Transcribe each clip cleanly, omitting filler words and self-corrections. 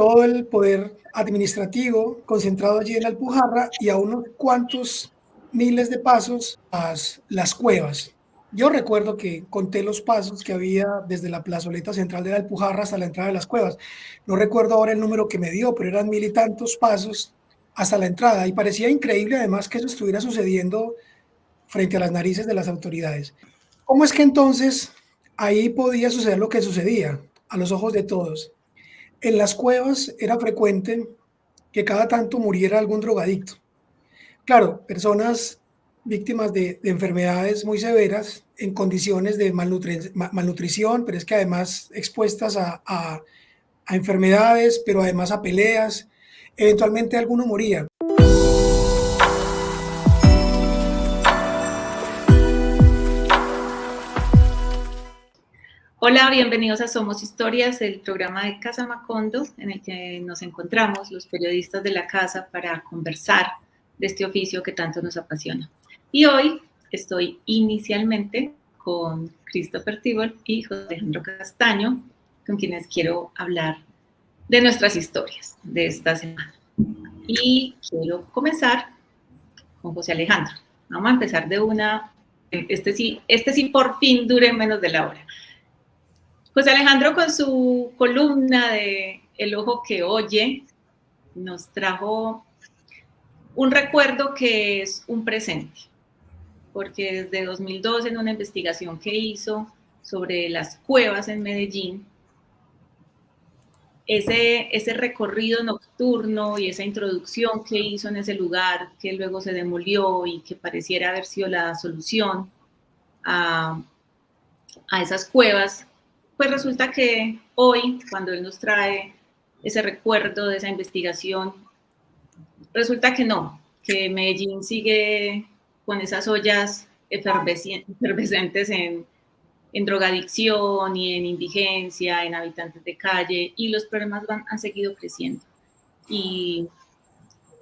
todo el poder administrativo concentrado allí en la Alpujarra y a unos cuantos miles de pasos las cuevas. Yo recuerdo que conté los pasos que había desde la plazoleta central de la Alpujarra hasta la entrada de las cuevas. No recuerdo ahora el número que me dio, pero eran 1000 y tantos pasos hasta la entrada. Y parecía increíble además que eso estuviera sucediendo frente a las narices de las autoridades. ¿Cómo es que entonces ahí podía suceder lo que sucedía a los ojos de todos? En las cuevas era frecuente que cada tanto muriera algún drogadicto. Claro, personas víctimas de enfermedades muy severas, en condiciones de malnutrición, pero es que además expuestas a enfermedades, pero además a peleas. Eventualmente alguno moría. Hola, bienvenidos a Somos Historias, el programa de Casa Macondo, en el que nos encontramos los periodistas de la casa para conversar de este oficio que tanto nos apasiona. Y hoy estoy inicialmente con Christopher Tibol y José Alejandro Castaño, con quienes quiero hablar de nuestras historias de esta semana. Y quiero comenzar con José Alejandro. Vamos a empezar de una, este sí por fin dure menos de la hora. José Alejandro, con su columna de El ojo que oye, nos trajo un recuerdo que es un presente, porque desde 2002, en una investigación que hizo sobre las cuevas en Medellín, ese recorrido nocturno y esa introducción que hizo en ese lugar, que luego se demolió y que pareciera haber sido la solución a esas cuevas, pues resulta que hoy, cuando él nos trae ese recuerdo de esa investigación, resulta que no, que Medellín sigue con esas ollas efervescentes en drogadicción y en indigencia, en habitantes de calle, y los problemas han seguido creciendo. Y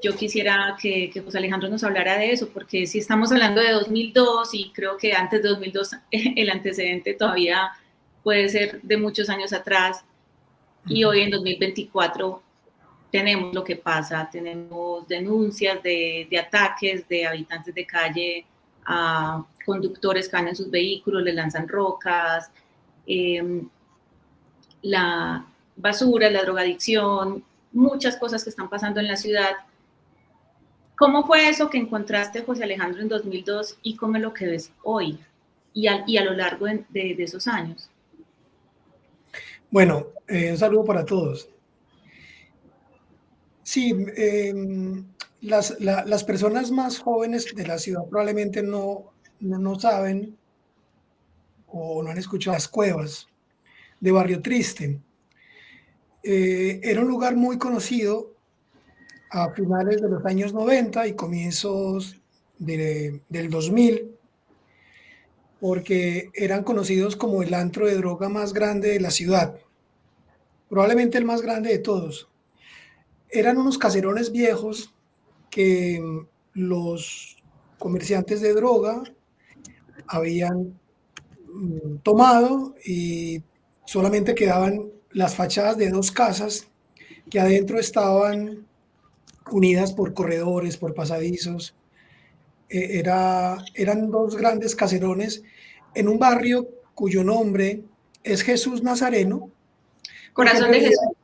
yo quisiera que José Alejandro nos hablara de eso, porque si estamos hablando de 2002, y creo que antes de 2002 el antecedente todavía puede ser de muchos años atrás, y hoy en 2024 tenemos lo que pasa, tenemos denuncias de ataques de habitantes de calle a conductores que van en sus vehículos, les lanzan rocas, la basura, la drogadicción, muchas cosas que están pasando en la ciudad. ¿Cómo fue eso que encontraste, José Alejandro, en 2002 y cómo es lo que ves hoy y a lo largo de esos años? Bueno, un saludo para todos. Sí, las personas más jóvenes de la ciudad probablemente no saben o no han escuchado las cuevas de Barrio Triste. Era un lugar muy conocido a finales de los años 90 y comienzos del 2000, porque eran conocidos como el antro de droga más grande de la ciudad, probablemente el más grande de todos. Eran unos caserones viejos que los comerciantes de droga habían tomado y solamente quedaban las fachadas de dos casas que adentro estaban unidas por corredores, por pasadizos. Eran dos grandes caserones en un barrio cuyo nombre es Jesús Nazareno, porque en Corazón de realidad, Jesús.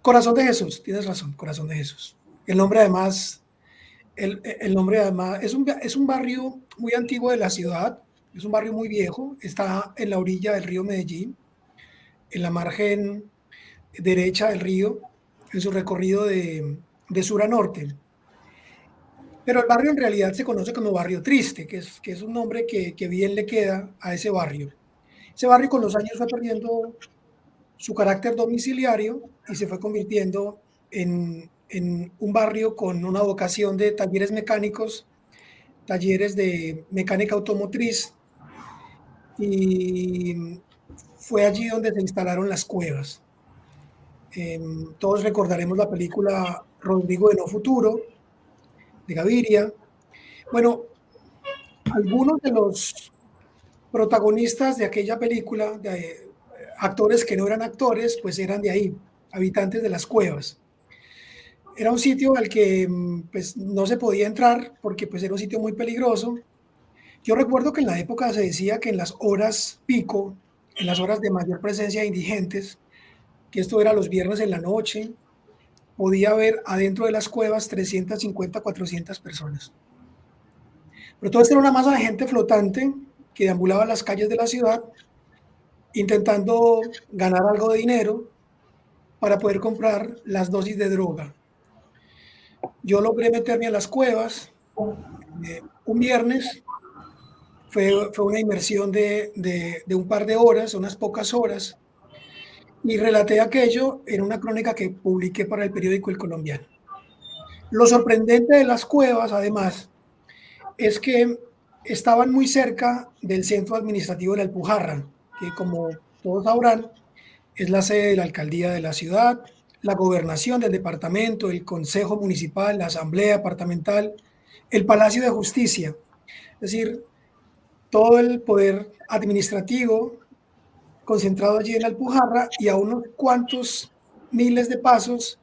Corazón de Jesús, tienes razón, Corazón de Jesús. El nombre además, el nombre además es un barrio muy antiguo de la ciudad, es un barrio muy viejo, está en la orilla del río Medellín, en la margen derecha del río, en su recorrido de sur a norte. Pero el barrio en realidad se conoce como Barrio Triste, que es un nombre que bien le queda a ese barrio. Ese barrio con los años fue perdiendo su carácter domiciliario y se fue convirtiendo en un barrio con una vocación de talleres mecánicos, talleres de mecánica automotriz, y fue allí donde se instalaron las cuevas. Todos recordaremos la película Rodrigo de No Futuro, de Gaviria. Bueno, algunos de los protagonistas de aquella película, actores que no eran actores, pues eran de ahí. habitantes de las cuevas. Era un sitio al que pues, no se podía entrar porque pues, era un sitio muy peligroso. Yo recuerdo que en la época se decía que en las horas pico, en las horas de mayor presencia de indigentes, que esto era los viernes en la noche, podía haber adentro de las cuevas 350, 400 personas. Pero todo esto era una masa de gente flotante que deambulaba las calles de la ciudad intentando ganar algo de dinero para poder comprar las dosis de droga. Yo logré meterme a las cuevas un viernes, fue una inmersión de un par de horas, unas pocas horas, y relaté aquello en una crónica que publiqué para el periódico El Colombiano. Lo sorprendente de las cuevas, además, es que estaban muy cerca del centro administrativo de la Alpujarra, que como todos sabrán, es la sede de la alcaldía de la ciudad, la gobernación del departamento, el consejo municipal, la asamblea departamental, el Palacio de Justicia. Es decir, todo el poder administrativo concentrado allí en la Alpujarra y a unos cuantos miles de pasos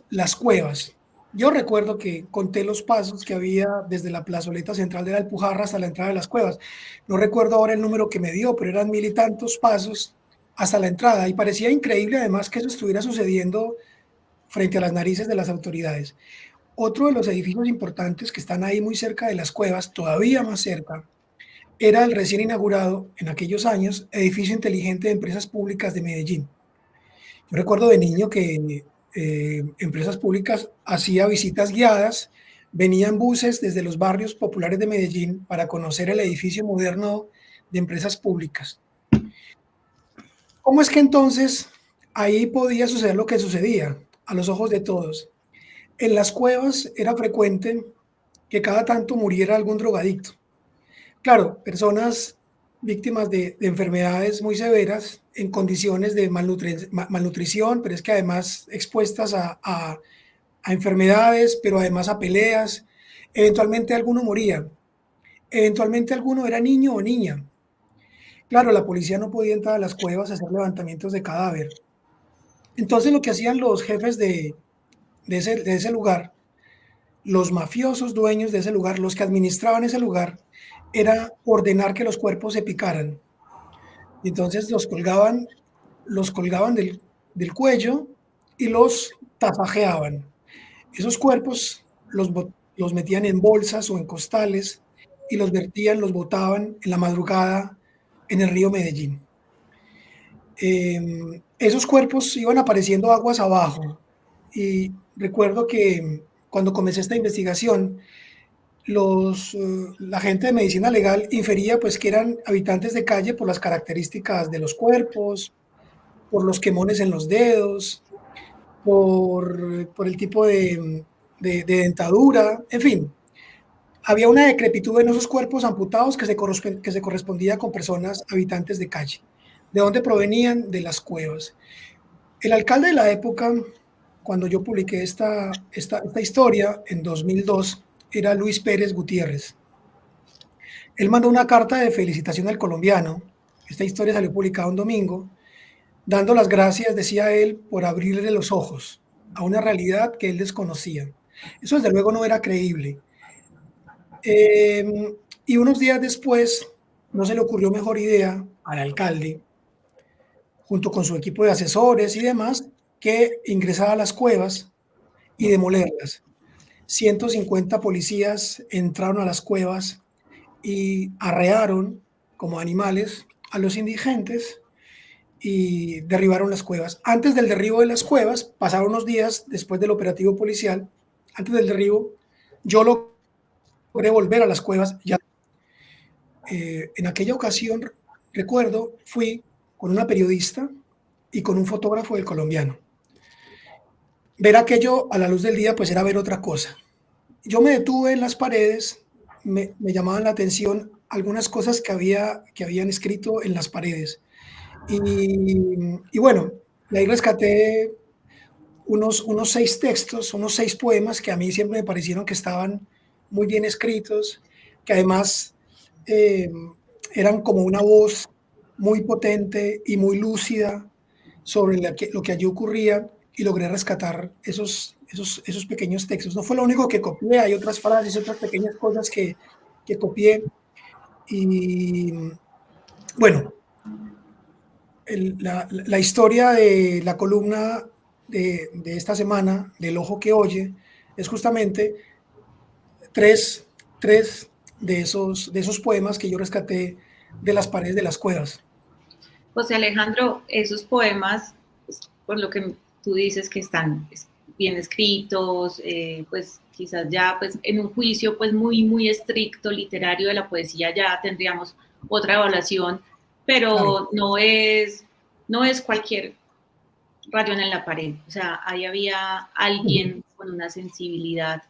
las cuevas. Yo recuerdo que conté los pasos que había desde la plazoleta central de la Alpujarra hasta la entrada de las cuevas. No recuerdo ahora el número que me dio, pero eran 1000 y tantos pasos hasta la entrada. Y parecía increíble además que eso estuviera sucediendo frente a las narices de las autoridades. Otro de los edificios importantes que están ahí muy cerca de las cuevas, todavía más cerca, era el recién inaugurado en aquellos años edificio inteligente de empresas públicas de Medellín. Yo recuerdo de niño que empresas públicas hacía visitas guiadas, venían buses desde los barrios populares de Medellín para conocer el edificio moderno de empresas públicas. ¿Cómo es que entonces ahí podía suceder lo que sucedía a los ojos de todos? En las cuevas era frecuente que cada tanto muriera algún drogadicto. Claro, personas víctimas de enfermedades muy severas, en condiciones de malnutrición, pero es que además expuestas a enfermedades, pero además a peleas. Eventualmente alguno moría, eventualmente alguno era niño o niña. Claro, la policía no podía entrar a las cuevas a hacer levantamientos de cadáver. Entonces lo que hacían los jefes de ese lugar, los mafiosos dueños de ese lugar, los que administraban ese lugar, era ordenar que los cuerpos se picaran. Y entonces los colgaban del cuello y los tasajeaban. Esos cuerpos los metían en bolsas o en costales y los vertían, los botaban en la madrugada en el río Medellín. Esos cuerpos iban apareciendo aguas abajo y recuerdo que cuando comencé esta investigación, la gente de medicina legal infería pues que eran habitantes de calle por las características de los cuerpos, por los quemones en los dedos, por el tipo de dentadura, en fin. Había una decrepitud en esos cuerpos amputados que se correspondía con personas habitantes de calle. ¿De dónde provenían? De las cuevas. El alcalde de la época, cuando yo publiqué esta historia en 2002, era Luis Pérez Gutiérrez. Él mandó una carta de felicitación al colombiano. Esta historia salió publicada un domingo, dando las gracias, decía él, por abrirle los ojos a una realidad que él desconocía. Eso desde luego no era creíble. Y unos días después no se le ocurrió mejor idea al alcalde, junto con su equipo de asesores y demás, que ingresar a las cuevas y demolerlas. 150 policías entraron a las cuevas y arrearon como animales a los indigentes y derribaron las cuevas. Antes del derribo de las cuevas, pasaron unos días después del operativo policial, antes del derribo, yo logré volver a las cuevas. En aquella ocasión, recuerdo, fui con una periodista y con un fotógrafo del Colombiano. Ver aquello a la luz del día, pues era ver otra cosa. Yo me detuve en las paredes, me llamaban la atención algunas cosas que habían escrito en las paredes. Y bueno, de ahí rescaté unos 6 textos, unos 6 poemas que a mí siempre me parecieron que estaban muy bien escritos, que además eran como una voz muy potente y muy lúcida sobre lo que allí ocurría y logré rescatar esos pequeños textos. No fue lo único que copié, hay otras frases, otras pequeñas cosas que copié. Y bueno, la historia de la columna de esta semana, del ojo que oye, es justamente tres, tres de esos poemas que yo rescaté de las paredes de las cuevas. José Alejandro, esos poemas, pues, por lo que tú dices que están bien escritos, pues quizás ya pues, en un juicio pues, muy estricto literario de la poesía ya tendríamos otra evaluación, Claro. pero no es cualquier rayón en la pared. O sea, ahí había alguien con una sensibilidad,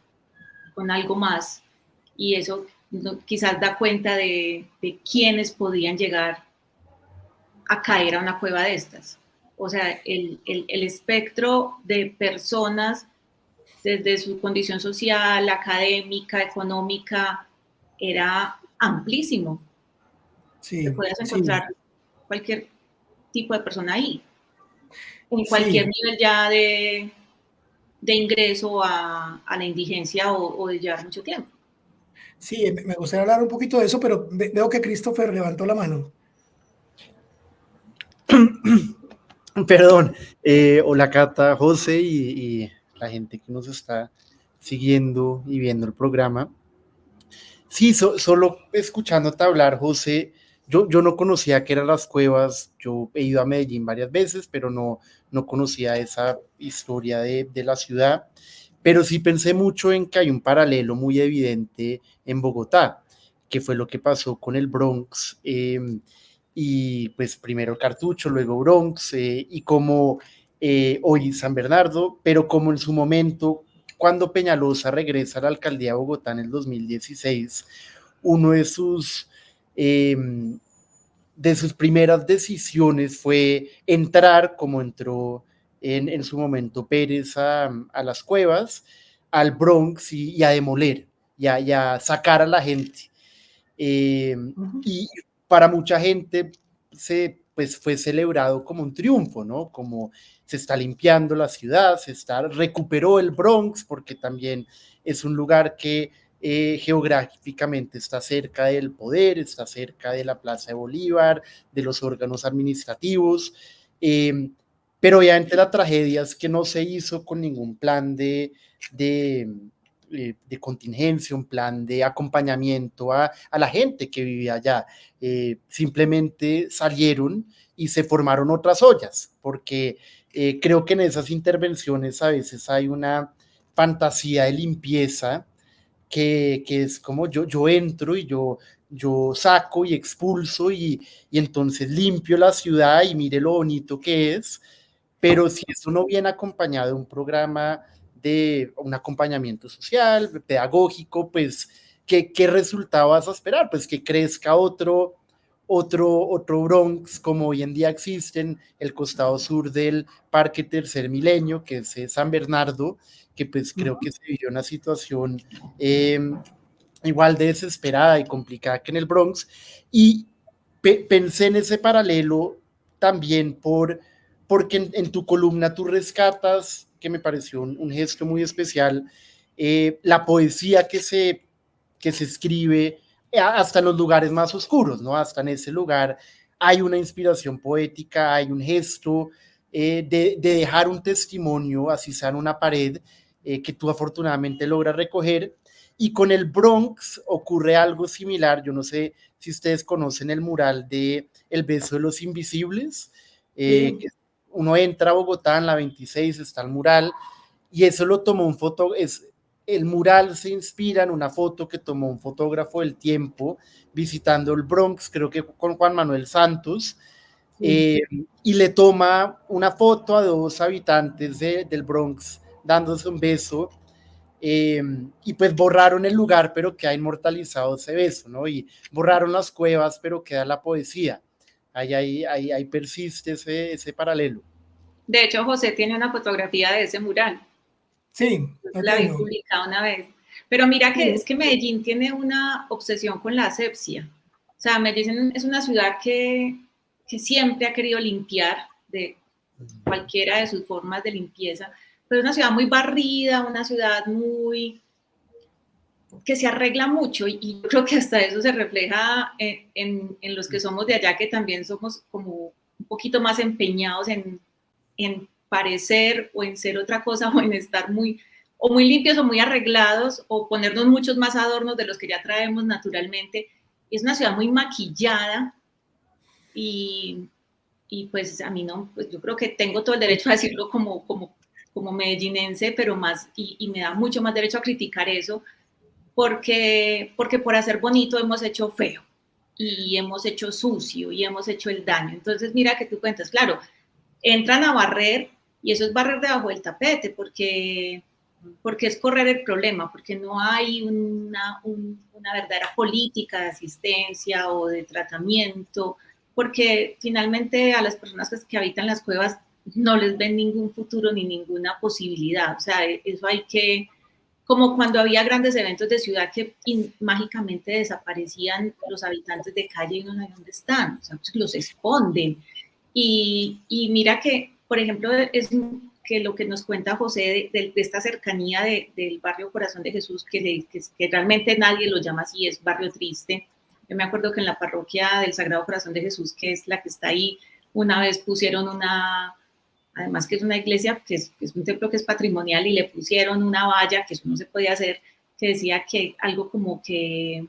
con algo más, y eso quizás da cuenta de quiénes podían llegar a caer a una cueva de estas. O sea, el espectro de personas desde su condición social, académica, económica, era amplísimo. Te Sí, podías sí, encontrar cualquier tipo de persona ahí, en cualquier sí, nivel ya de ingreso a la indigencia o de llevar mucho tiempo. sí, me gustaría hablar un poquito de eso, pero veo que Christopher levantó la mano. Perdón, hola Cata, José y la gente que nos está siguiendo y viendo el programa. Sí, solo escuchándote hablar, José, yo no conocía qué eran las cuevas, yo he ido a Medellín varias veces, pero no conocía esa historia de la ciudad, pero sí pensé mucho en que hay un paralelo muy evidente en Bogotá, que fue lo que pasó con el Bronx, y pues primero Cartucho, luego Bronx, y como hoy San Bernardo, pero como en su momento cuando Peñalosa regresa a la alcaldía de Bogotá en el 2016, uno eh, de sus primeras decisiones fue entrar, como entró en su momento Pérez a las cuevas, al Bronx y a demoler, y a sacar a la gente. Eh, Ujú. y para mucha gente pues fue celebrado como un triunfo, ¿no? Como se está limpiando la ciudad, recuperó el Bronx, porque también es un lugar que geográficamente está cerca del poder, está cerca de la Plaza de Bolívar, de los órganos administrativos, eh, pero obviamente la tragedia es que no se hizo con ningún plan de contingencia, un plan de acompañamiento a la gente que vivía allá. Simplemente salieron y se formaron otras ollas, porque creo que en esas intervenciones a veces hay una fantasía de limpieza que es como yo entro y yo saco y expulso y entonces limpio la ciudad y mire lo bonito que es, pero si eso no viene acompañado de un programa de un acompañamiento social, pedagógico, pues, ¿qué resultado vas a esperar? Pues que crezca otro Bronx, como hoy en día existen, el costado sur del Parque Tercer Milenio, que es San Bernardo, que pues creo que se vivió una situación eh, igual de desesperada y complicada que en el Bronx, y pensé en ese paralelo también porque en tu columna tú rescatas, que me pareció un gesto muy especial, la poesía que se escribe hasta en los lugares más oscuros, ¿no? Hasta en ese lugar hay una inspiración poética, hay un gesto de dejar un testimonio, así sea en una pared, que tú afortunadamente logras recoger. Y con el Bronx ocurre algo similar. Yo no sé si ustedes conocen el mural de El beso de los invisibles. Sí, Que uno entra a Bogotá en la 26, está el mural, y eso lo tomó un fotógrafo. El mural se inspira en una foto que tomó un fotógrafo del tiempo visitando el Bronx, creo que con Juan Manuel Santos, sí. y le toma una foto a dos habitantes del Bronx dándose un beso, y pues borraron el lugar, pero queda inmortalizado ese beso, ¿no? Y borraron las cuevas, pero queda la poesía. Ahí persiste ese paralelo. De hecho, José tiene una fotografía de ese mural. Sí, lo La vi tengo. publicada una vez. Pero mira que Sí, es que Medellín tiene una obsesión con la asepsia. O sea, Medellín es una ciudad que siempre ha querido limpiar cualquiera de sus formas de limpieza, pero es una ciudad muy barrida, una ciudad muy que se arregla mucho y yo creo que hasta eso se refleja en los que somos de allá, que también somos como un poquito más empeñados en parecer o en ser otra cosa o en estar muy limpios o muy arreglados o ponernos muchos más adornos de los que ya traemos naturalmente. Es una ciudad muy maquillada y pues a mí no, pues yo creo que tengo todo el derecho a decirlo como medellinense, pero más, y me da mucho más derecho a criticar eso, porque por hacer bonito hemos hecho feo y hemos hecho sucio y hemos hecho el daño. Entonces mira que tú cuentas, claro, entran a barrer y eso es barrer debajo del tapete porque es correr el problema, porque no hay una verdadera política de asistencia o de tratamiento, porque finalmente a las personas que habitan las cuevas no les ven ningún futuro ni ninguna posibilidad. O sea, eso hay que, como cuando había grandes eventos de ciudad que mágicamente desaparecían los habitantes de calle y no saben dónde están, o sea, los esconden. Y mira que, por ejemplo, es que lo que nos cuenta José de esta cercanía del barrio Corazón de Jesús, que realmente nadie lo llama así, es barrio triste. Yo me acuerdo que en la parroquia del Sagrado Corazón de Jesús, que es la que está ahí, una vez pusieron además que es una iglesia, que es un templo que es patrimonial, y le pusieron una valla, que eso no se podía hacer, que decía que algo como que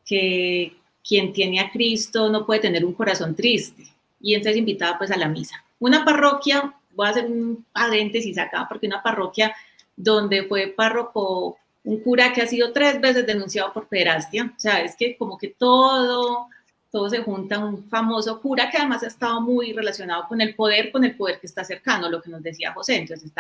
quien tiene a Cristo no puede tener un corazón triste. Y entonces invitaba pues a la misa. Una parroquia, voy a hacer un paréntesis acá, porque una parroquia donde fue párroco un cura que ha sido 3 veces denunciado por pederastia, o sea, es que como que todo se junta, un famoso cura que además ha estado muy relacionado con el poder que está cercano, lo que nos decía José. Entonces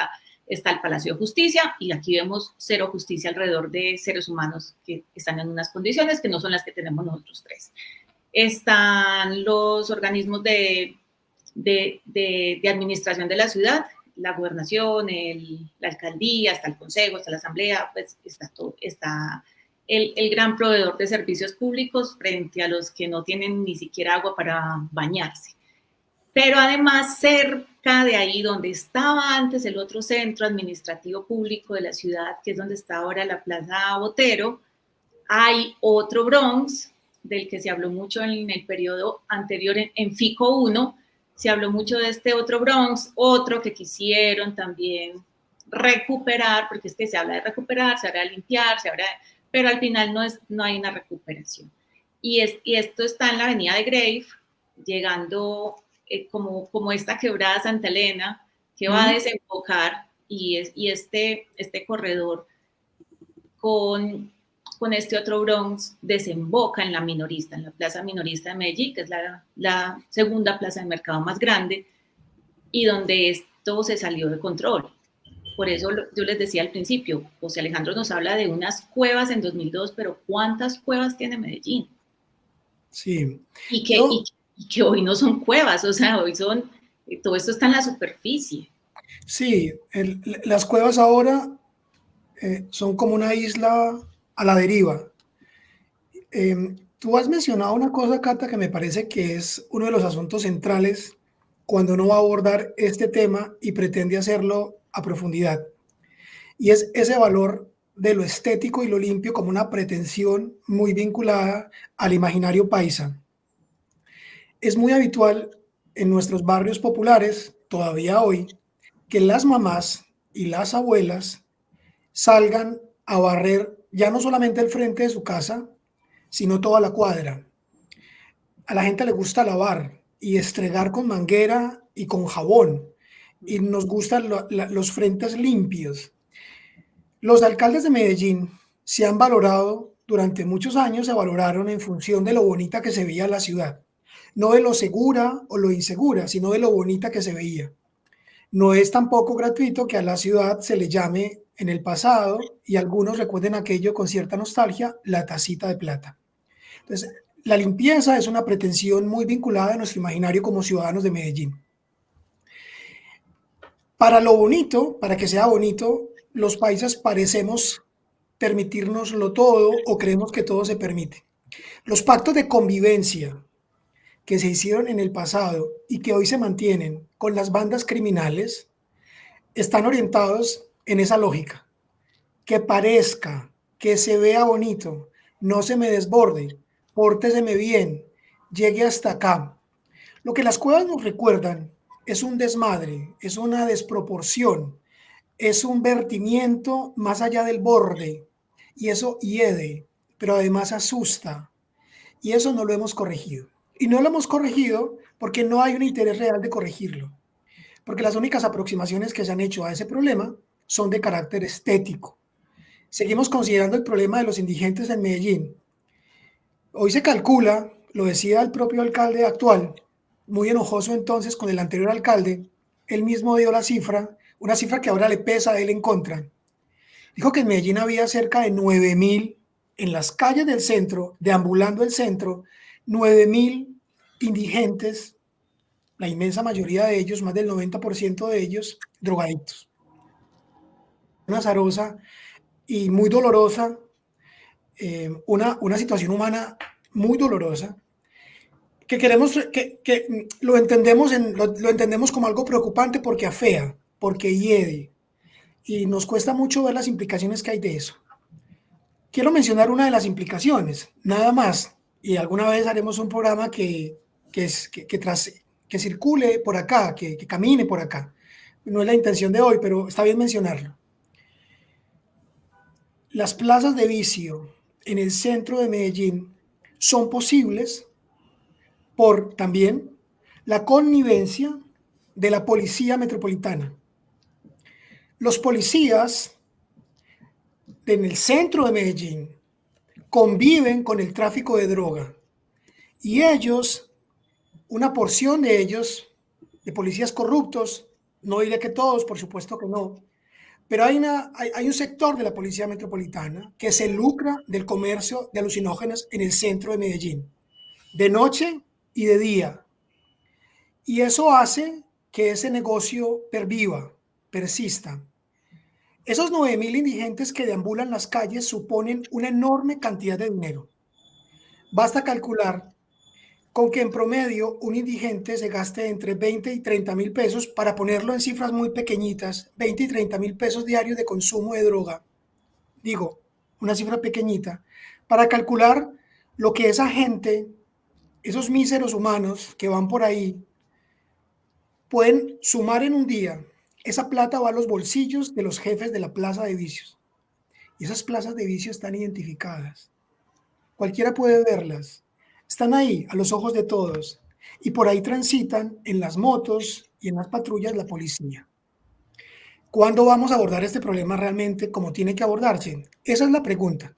está el Palacio de Justicia y aquí vemos cero justicia alrededor de seres humanos que están en unas condiciones que no son las que tenemos nosotros 3. Están los organismos de administración de la ciudad, la gobernación, la alcaldía, está el consejo, está la asamblea, pues está todo, está el gran proveedor de servicios públicos frente a los que no tienen ni siquiera agua para bañarse. Pero además, cerca de ahí donde estaba antes el otro centro administrativo público de la ciudad, que es donde está ahora la Plaza Botero, hay otro Bronx, del que se habló mucho en el periodo anterior, en FICO 1, se habló mucho de este otro Bronx, otro que quisieron también recuperar, porque es que se habla de recuperar, se habla de limpiar, pero al final no hay una recuperación. Y esto está en la avenida de Grave, llegando como esta quebrada Santa Elena, que va a desembocar, y este corredor con este otro Bronx desemboca en la minorista, en la plaza minorista de Medellín, que es la segunda plaza de mercado más grande, y donde esto se salió de control. Por eso yo les decía al principio, José Alejandro nos habla de unas cuevas en 2002, pero ¿cuántas cuevas tiene Medellín? Sí. Y que hoy no son cuevas, o sea, hoy todo esto está en la superficie. Sí, las cuevas ahora son como una isla a la deriva. Tú has mencionado una cosa, Cata, que me parece que es uno de los asuntos centrales cuando uno va a abordar este tema y pretende hacerlo a profundidad. Y es ese valor de lo estético y lo limpio como una pretensión muy vinculada al imaginario paisa. Es muy habitual en nuestros barrios populares, todavía hoy, que las mamás y las abuelas salgan a barrer ya no solamente el frente de su casa, sino toda la cuadra. A la gente le gusta lavar y estregar con manguera y con jabón, y nos gustan los frentes limpios. Los alcaldes de Medellín se han valorado, durante muchos años se valoraron en función de lo bonita que se veía la ciudad, no de lo segura o lo insegura, sino de lo bonita que se veía. No es tampoco gratuito que a la ciudad se le llame en el pasado, y algunos recuerden aquello con cierta nostalgia, la tacita de plata. Entonces, la limpieza es una pretensión muy vinculada a nuestro imaginario como ciudadanos de Medellín. Para lo bonito, para que sea bonito, los paisas parecemos permitirnoslo todo o creemos que todo se permite. Los pactos de convivencia que se hicieron en el pasado y que hoy se mantienen con las bandas criminales están orientados en esa lógica. Que parezca, que se vea bonito, no se me desborde, pórteseme bien, llegue hasta acá. Lo que las cuevas nos recuerdan es un desmadre, es una desproporción, es un vertimiento más allá del borde, y eso hiede, pero además asusta, y eso no lo hemos corregido. Y no lo hemos corregido porque no hay un interés real de corregirlo, porque las únicas aproximaciones que se han hecho a ese problema son de carácter estético. Seguimos considerando el problema de los indigentes en Medellín. Hoy se calcula, lo decía el propio alcalde actual, muy enojoso entonces con el anterior alcalde, él mismo dio la cifra, una cifra que ahora le pesa a él en contra. Dijo que en Medellín había cerca de 9.000 en las calles del centro, deambulando el centro, 9.000 indigentes, la inmensa mayoría de ellos, más del 90% de ellos, drogadictos. Una azarosa y muy dolorosa, una situación humana muy dolorosa, que queremos, que lo entendemos como algo preocupante porque afea, porque hiede, y nos cuesta mucho ver las implicaciones que hay de eso. Quiero mencionar una de las implicaciones, nada más, y alguna vez haremos un programa que circule por acá, que camine por acá. No es la intención de hoy, pero está bien mencionarlo. Las plazas de vicio en el centro de Medellín son posibles por también la connivencia de la policía metropolitana. Los policías en el centro de Medellín conviven con el tráfico de droga y ellos, una porción de ellos, de policías corruptos, no diré que todos, por supuesto que no, pero hay un sector de la policía metropolitana que se lucra del comercio de alucinógenos en el centro de Medellín, de noche y de día. Y eso hace que ese negocio perviva, persista. Esos 9.000 indigentes que deambulan las calles suponen una enorme cantidad de dinero. Basta calcular con que en promedio un indigente se gaste entre 20 y 30 mil pesos, para ponerlo en cifras muy pequeñitas, 20 y 30 mil pesos diarios de consumo de droga. Digo, una cifra pequeñita, para calcular lo que esa gente, esos míseros humanos que van por ahí, pueden sumar en un día. Esa plata va a los bolsillos de los jefes de la plaza de vicios. Y esas plazas de vicios están identificadas. Cualquiera puede verlas. Están ahí, a los ojos de todos. Y por ahí transitan en las motos y en las patrullas la policía. ¿Cuándo vamos a abordar este problema realmente como tiene que abordarse? Esa es la pregunta.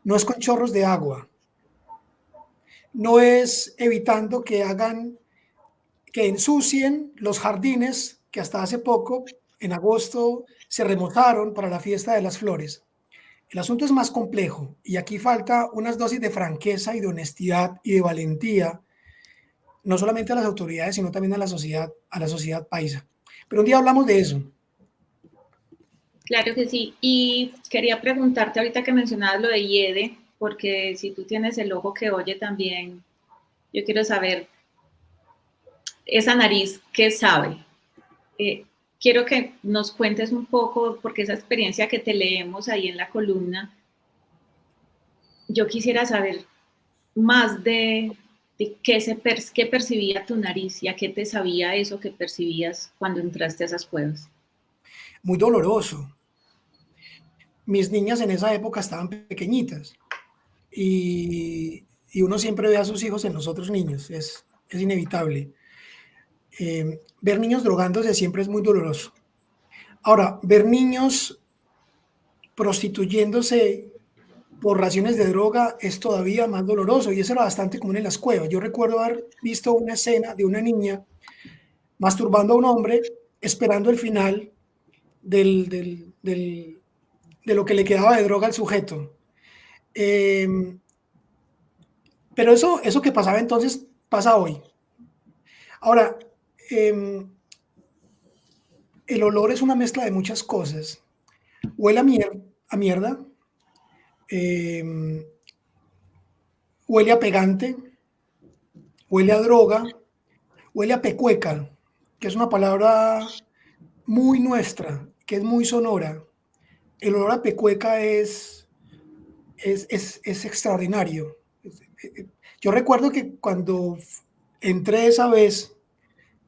No es con chorros de agua. No es evitando que ensucien los jardines que hasta hace poco, en agosto, se remozaron para la fiesta de las flores. El asunto es más complejo y aquí falta unas dosis de franqueza y de honestidad y de valentía, no solamente a las autoridades, sino también a la sociedad paisa. Pero un día hablamos de eso. Claro que sí. Y quería preguntarte ahorita que mencionabas lo de IEDE, porque si tú tienes el ojo que oye también, yo quiero saber, esa nariz, ¿qué sabe? Quiero que nos cuentes un poco, porque esa experiencia que te leemos ahí en la columna, yo quisiera saber más de qué percibía tu nariz y a qué te sabía eso que percibías cuando entraste a esas cuevas. Muy doloroso. Mis niñas en esa época estaban pequeñitas y uno siempre ve a sus hijos en los otros niños, es inevitable. Ver niños drogándose siempre es muy doloroso. Ahora, ver niños prostituyéndose por raciones de droga es todavía más doloroso, y eso era bastante común en las cuevas. Yo recuerdo haber visto una escena de una niña masturbando a un hombre esperando el final de lo que le quedaba de droga al sujeto. Pero eso que pasaba entonces pasa hoy. Ahora, el olor es una mezcla de muchas cosas. Huele a mierda, huele a pegante, huele a droga, huele a pecueca, que es una palabra muy nuestra, que es muy sonora. El olor a pecueca es extraordinario. Yo recuerdo que cuando entré esa vez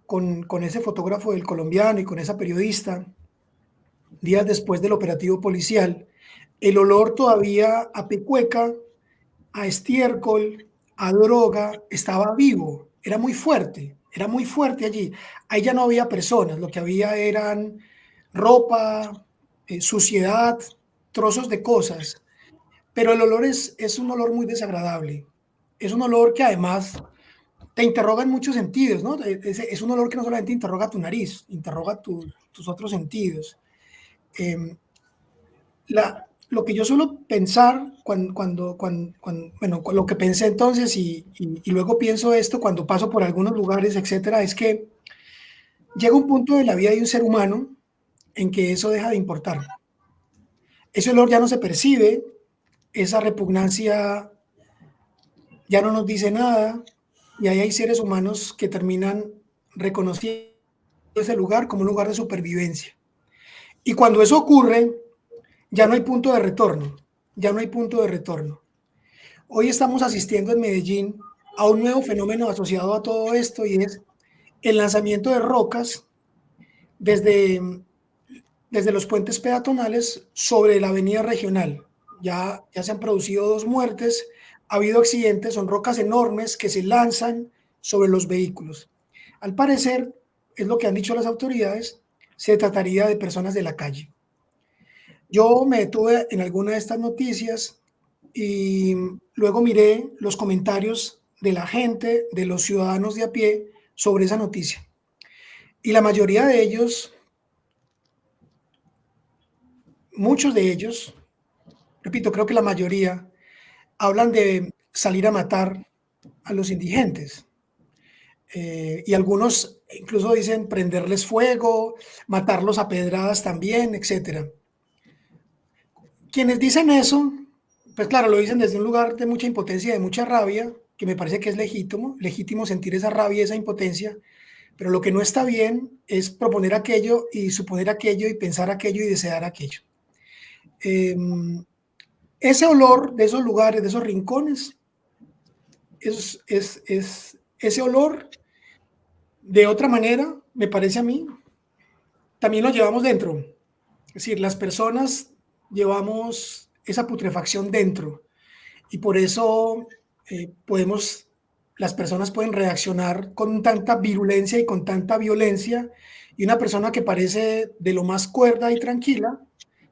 con ese fotógrafo del Colombiano y con esa periodista, días después del operativo policial, el olor todavía a pecueca, a estiércol, a droga, estaba vivo, era muy fuerte allí. Ahí ya no había personas, lo que había eran ropa, suciedad, trozos de cosas, pero el olor es un olor muy desagradable. Es un olor que además te interroga en muchos sentidos, ¿no? Es un olor que no solamente interroga tu nariz, interroga tus otros sentidos. Eh, lo que yo suelo pensar bueno, lo que pensé entonces y luego pienso esto cuando paso por algunos lugares, etcétera, es que llega un punto de la vida de un ser humano en que eso deja de importar. Ese olor ya no se percibe, esa repugnancia ya no nos dice nada, y ahí hay seres humanos que terminan reconociendo ese lugar como un lugar de supervivencia. Y cuando eso ocurre, ya no hay punto de retorno, ya no hay punto de retorno. Hoy estamos asistiendo en Medellín a un nuevo fenómeno asociado a todo esto y es el lanzamiento de rocas desde, desde los puentes peatonales sobre la avenida regional. Ya se han producido 2 muertes, ha habido accidentes, son rocas enormes que se lanzan sobre los vehículos. Al parecer, es lo que han dicho las autoridades, se trataría de personas de la calle. Yo me detuve en alguna de estas noticias y luego miré los comentarios de la gente, de los ciudadanos de a pie sobre esa noticia. Y la mayoría de ellos, muchos de ellos, repito, creo que la mayoría, hablan de salir a matar a los indigentes. Y algunos incluso dicen prenderles fuego, matarlos a pedradas también, etcétera. Quienes dicen eso, pues claro, lo dicen desde un lugar de mucha impotencia y de mucha rabia, que me parece que es legítimo sentir esa rabia y esa impotencia, pero lo que no está bien es proponer aquello y suponer aquello y pensar aquello y desear aquello. Ese olor de esos lugares, de esos rincones, ese olor, de otra manera, me parece a mí, también lo llevamos dentro. Es decir, las personas llevamos esa putrefacción dentro y por eso las personas pueden reaccionar con tanta virulencia y con tanta violencia, y una persona que parece de lo más cuerda y tranquila,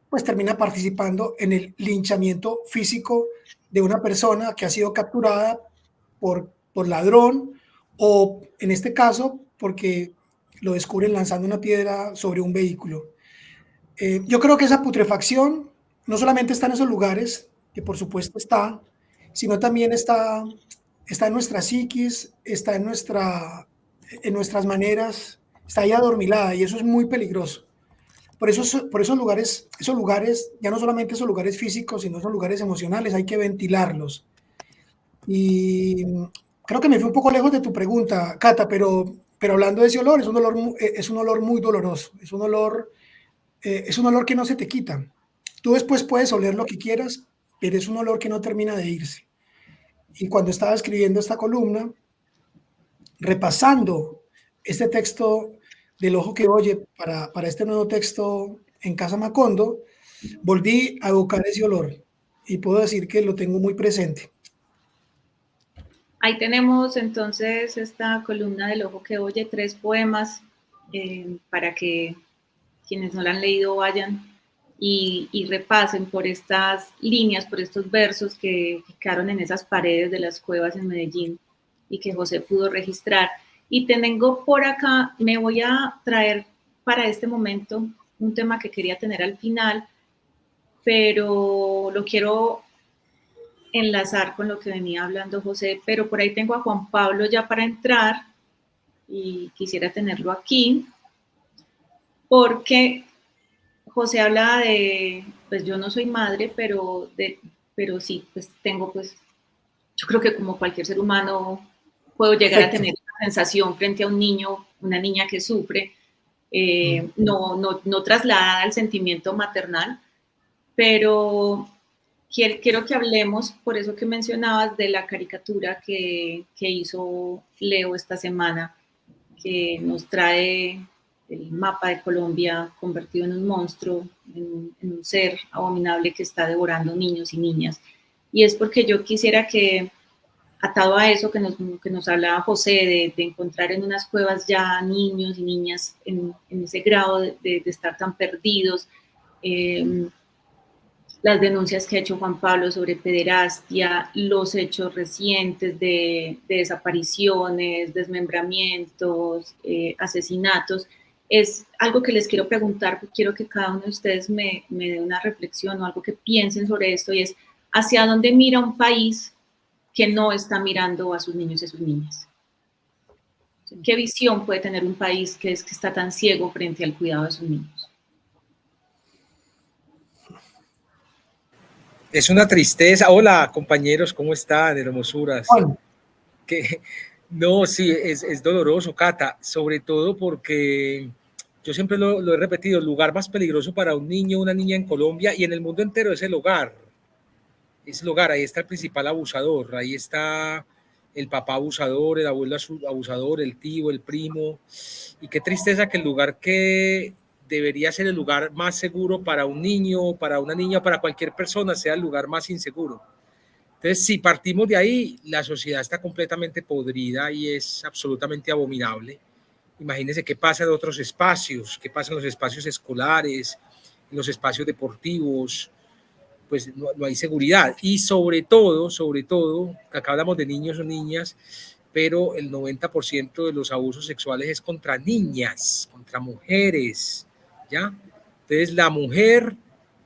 pues termina participando en el linchamiento físico de una persona que ha sido capturada por ladrón o, en este caso, porque lo descubren lanzando una piedra sobre un vehículo. Yo creo que esa putrefacción no solamente está en esos lugares, que por supuesto está, sino también está en nuestra psiquis, está en nuestras maneras, está ahí adormilada y eso es muy peligroso. Por esos lugares, ya no solamente esos lugares físicos, sino esos lugares emocionales, hay que ventilarlos. Y creo que me fui un poco lejos de tu pregunta, Cata, pero hablando de ese olor, es un olor muy doloroso, es un olor que no se te quita. Tú después puedes oler lo que quieras, pero es un olor que no termina de irse. Y cuando estaba escribiendo esta columna, repasando este texto del ojo que oye para este nuevo texto en Casa Macondo, volví a evocar ese olor y puedo decir que lo tengo muy presente. Ahí tenemos entonces esta columna del ojo que oye, 3 poemas para que quienes no la han leído vayan y repasen por estas líneas, por estos versos que quedaron en esas paredes de las cuevas en Medellín y que José pudo registrar. Y tengo por acá, me voy a traer para este momento un tema que quería tener al final, pero lo quiero enlazar con lo que venía hablando José, pero por ahí tengo a Juan Pablo ya para entrar y quisiera tenerlo aquí, porque José hablaba de, pues yo no soy madre, pero sí, pues tengo, pues, yo creo que como cualquier ser humano, puedo llegar Perfecto. a tener una sensación frente a un niño, una niña que sufre, no trasladada al sentimiento maternal, pero quiero que hablemos, por eso que mencionabas, de la caricatura que hizo Leo esta semana, que nos trae el mapa de Colombia convertido en un monstruo, en un ser abominable que está devorando niños y niñas. Y es porque yo quisiera que, atado a eso que nos hablaba José, de encontrar en unas cuevas ya niños y niñas en ese grado de estar tan perdidos, las denuncias que ha hecho Juan Pablo sobre pederastia, los hechos recientes de desapariciones, desmembramientos, asesinatos, es algo que les quiero preguntar, quiero que cada uno de ustedes me dé una reflexión o algo que piensen sobre esto, y es ¿hacia dónde mira un país que no está mirando a sus niños y a sus niñas? ¿Qué visión puede tener un país que está tan ciego frente al cuidado de sus niños? Es una tristeza. Hola, compañeros, ¿cómo están? Hermosuras. Juan. No, sí, es doloroso, Cata, sobre todo porque yo siempre lo he repetido, el lugar más peligroso para un niño o una niña en Colombia y en el mundo entero es el hogar. Es el hogar, ahí está el principal abusador, ahí está el papá abusador, el abuelo abusador, el tío, el primo. Y qué tristeza que el lugar que debería ser el lugar más seguro para un niño, para una niña, para cualquier persona, sea el lugar más inseguro. Entonces, si partimos de ahí, la sociedad está completamente podrida y es absolutamente abominable. Imagínense qué pasa en otros espacios, qué pasa en los espacios escolares, en los espacios deportivos, pues no hay seguridad. Y sobre todo, acá hablamos de niños o niñas, pero el 90% de los abusos sexuales es contra niñas, contra mujeres, ¿ya? Entonces la mujer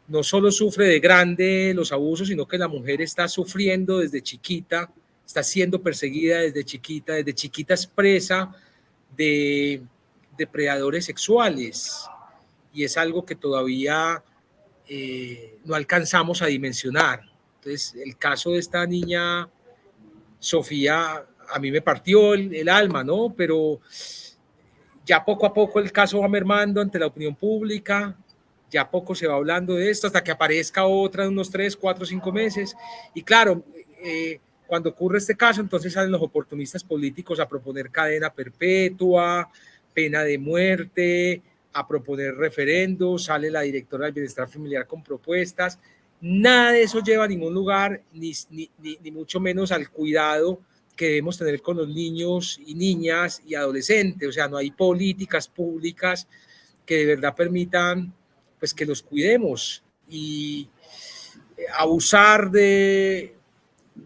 no solo sufre de grande los abusos, sino que la mujer está sufriendo desde chiquita, está siendo perseguida desde chiquita es presa de depredadores sexuales, y es algo que todavía no alcanzamos a dimensionar. Entonces, el caso de esta niña, Sofía, a mí me partió el alma, ¿no? Pero ya poco a poco el caso va mermando ante la opinión pública, ya poco se va hablando de esto hasta que aparezca otra en unos 3, 4, 5 meses. Y claro, cuando ocurre este caso, entonces salen los oportunistas políticos a proponer cadena perpetua, pena de muerte, a proponer referendos, sale la directora del bienestar familiar con propuestas. Nada de eso lleva a ningún lugar, ni mucho menos al cuidado que debemos tener con los niños y niñas y adolescentes. O sea, no hay políticas públicas que de verdad permitan pues que los cuidemos. Y abusar de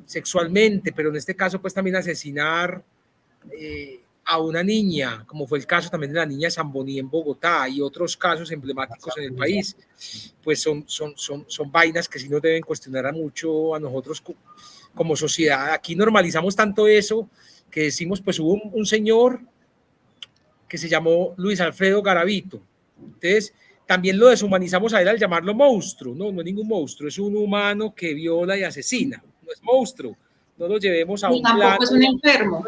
sexualmente, pero en este caso pues también asesinar a una niña, como fue el caso también de la niña Zamboní en Bogotá y otros casos emblemáticos en el país, pues son vainas que sí nos deben cuestionar a mucho a nosotros como sociedad. Aquí normalizamos tanto eso que decimos, pues hubo un señor que se llamó Luis Alfredo Garavito. Entonces, también lo deshumanizamos a él al llamarlo monstruo. No, no es ningún monstruo, es un humano que viola y asesina. No es monstruo. No lo llevemos a un plano. Tampoco es un enfermo.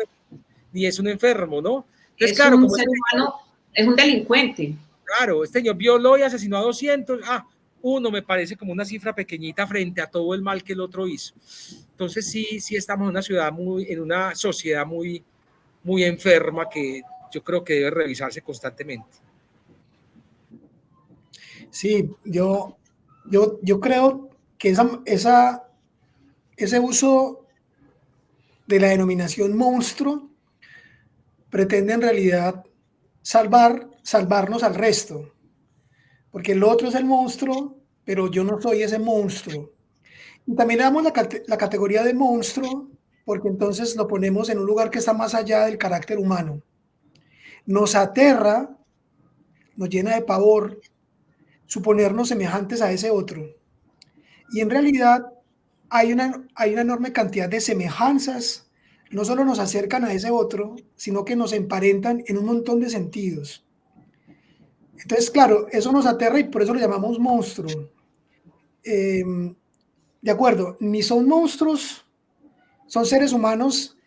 Ni es un enfermo, ¿no? Entonces, es claro, un como ser humano, es un delincuente. Claro, este señor violó y asesinó a 200. Uno me parece como una cifra pequeñita frente a todo el mal que el otro hizo. Entonces sí estamos en una ciudad en una sociedad muy enferma que yo creo que debe revisarse constantemente. Sí, yo creo que ese uso de la denominación monstruo pretende en realidad salvarnos al resto, porque el otro es el monstruo, pero yo no soy ese monstruo. Y también le damos la categoría de monstruo porque entonces lo ponemos en un lugar que está más allá del carácter humano. Nos aterra, nos llena de pavor suponernos semejantes a ese otro. Y en realidad hay una enorme cantidad de semejanzas, no solo nos acercan a ese otro, sino que nos emparentan en un montón de sentidos. Entonces, claro, eso nos aterra y por eso lo llamamos monstruo. De acuerdo, ni son monstruos, son seres humanos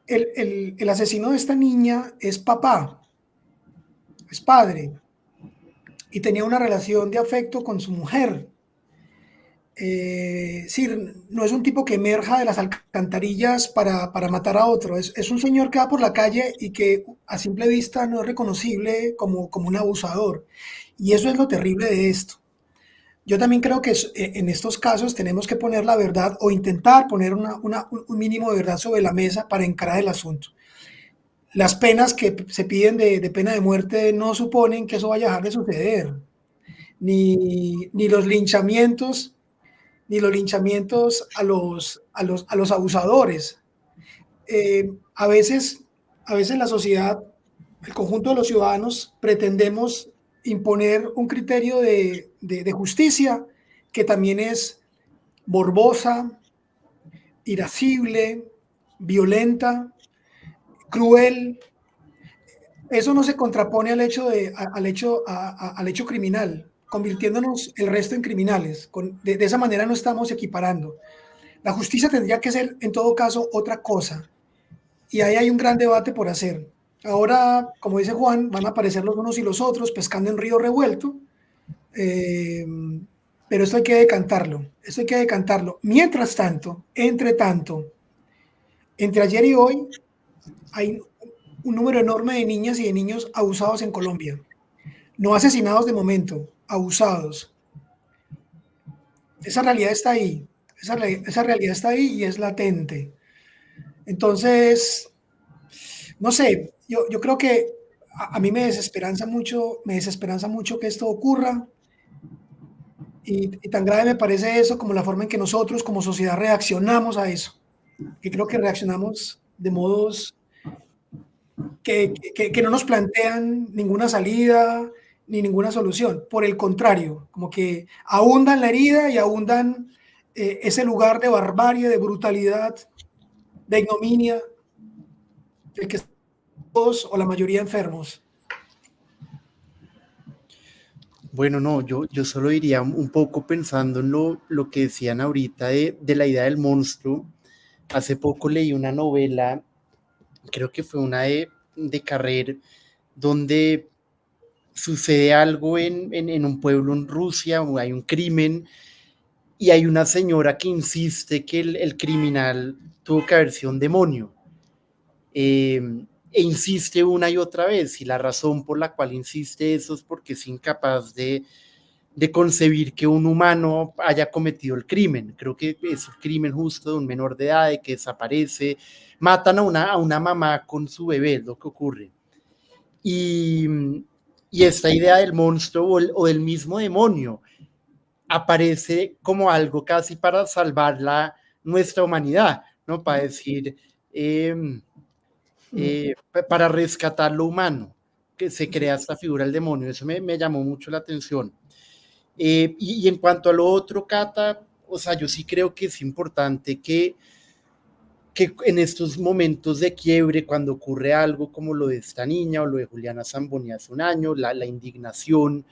el asesino de esta niña es papá, es padre, y tenía una relación de afecto con su mujer. Sí, no es un tipo que emerja de las alcantarillas para matar a otro, es un señor que va por la calle y que a simple vista no es reconocible como un abusador. Y eso es lo terrible de esto. Yo también creo que en estos casos tenemos que poner la verdad o intentar poner un mínimo de verdad sobre la mesa para encarar el asunto. Las penas que se piden de pena de muerte no suponen que eso vaya a dejar de suceder, ni los linchamientos a los abusadores. A veces, la sociedad, el conjunto de los ciudadanos, pretendemos imponer un criterio de justicia que también es morbosa, irascible, violenta, cruel. Eso no se contrapone al hecho criminal, convirtiéndonos el resto en criminales. De esa manera no estamos equiparando. La justicia tendría que ser, en todo caso, otra cosa. Y ahí hay un gran debate por hacer. Ahora, como dice Juan, van a aparecer los unos y los otros pescando en río revuelto. Pero esto hay que decantarlo. Mientras tanto, entre ayer y hoy, hay un número enorme de niñas y de niños abusados en Colombia. No asesinados de momento, abusados. Esa realidad está ahí. Esa realidad está ahí y es latente. Entonces, no sé, yo creo que a mí me desesperanza mucho que esto ocurra. Y tan grave me parece eso como la forma en que nosotros como sociedad reaccionamos a eso. Que creo que reaccionamos de modos que no nos plantean ninguna salida ni ninguna solución. Por el contrario, como que ahondan la herida y ahondan ese lugar de barbarie, de brutalidad, de ignominia, del que estamos todos o la mayoría enfermos. Bueno, no, yo solo diría un poco pensando en lo que decían ahorita de la idea del monstruo. Hace poco leí una novela, creo que fue una de Carrer, donde sucede algo en un pueblo en Rusia, o hay un crimen, y hay una señora que insiste que el criminal tuvo que haber sido un demonio. E insiste una y otra vez, y la razón por la cual insiste eso es porque es incapaz de concebir que un humano haya cometido el crimen. Creo que es un crimen justo de un menor de edad, de que desaparece, matan a una mamá con su bebé, es lo que ocurre. Y, y esta idea del monstruo o del mismo demonio aparece como algo casi para salvar nuestra humanidad, ¿no? Para decir, para rescatar lo humano, que se crea esta figura del demonio. Eso me llamó mucho la atención. Y en cuanto a lo otro, Cata, o sea, yo sí creo que es importante que en estos momentos de quiebre, cuando ocurre algo como lo de esta niña o lo de Juliana Zamboni hace un año, la indignación,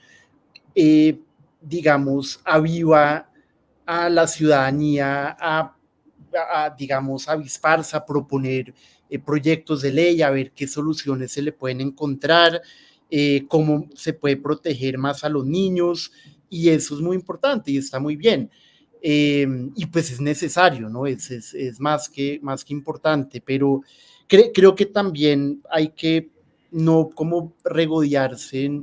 digamos, aviva a la ciudadanía digamos, avisparse, a proponer proyectos de ley, a ver qué soluciones se le pueden encontrar, cómo se puede proteger más a los niños, y eso es muy importante y está muy bien. Y pues es necesario, ¿no? Es más que importante, pero creo que también hay que no como regodearse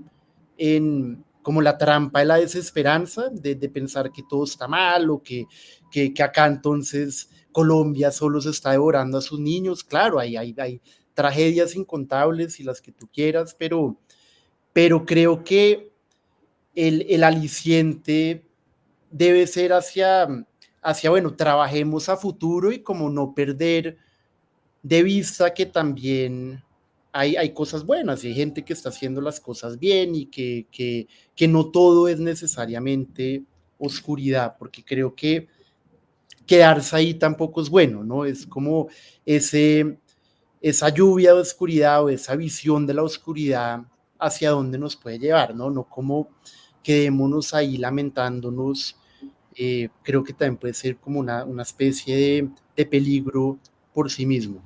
en como la trampa de la desesperanza, de pensar que todo está mal o que acá entonces Colombia solo se está devorando a sus niños. Claro, hay tragedias incontables y las que tú quieras, pero creo que el aliciente debe ser bueno, trabajemos a futuro y como no perder de vista que también hay cosas buenas y hay gente que está haciendo las cosas bien y que no todo es necesariamente oscuridad, porque creo que quedarse ahí tampoco es bueno, ¿no? Es como esa lluvia de oscuridad o esa visión de la oscuridad hacia dónde nos puede llevar, ¿no? No como quedémonos ahí lamentándonos. Creo que también puede ser como una especie de peligro por sí mismo.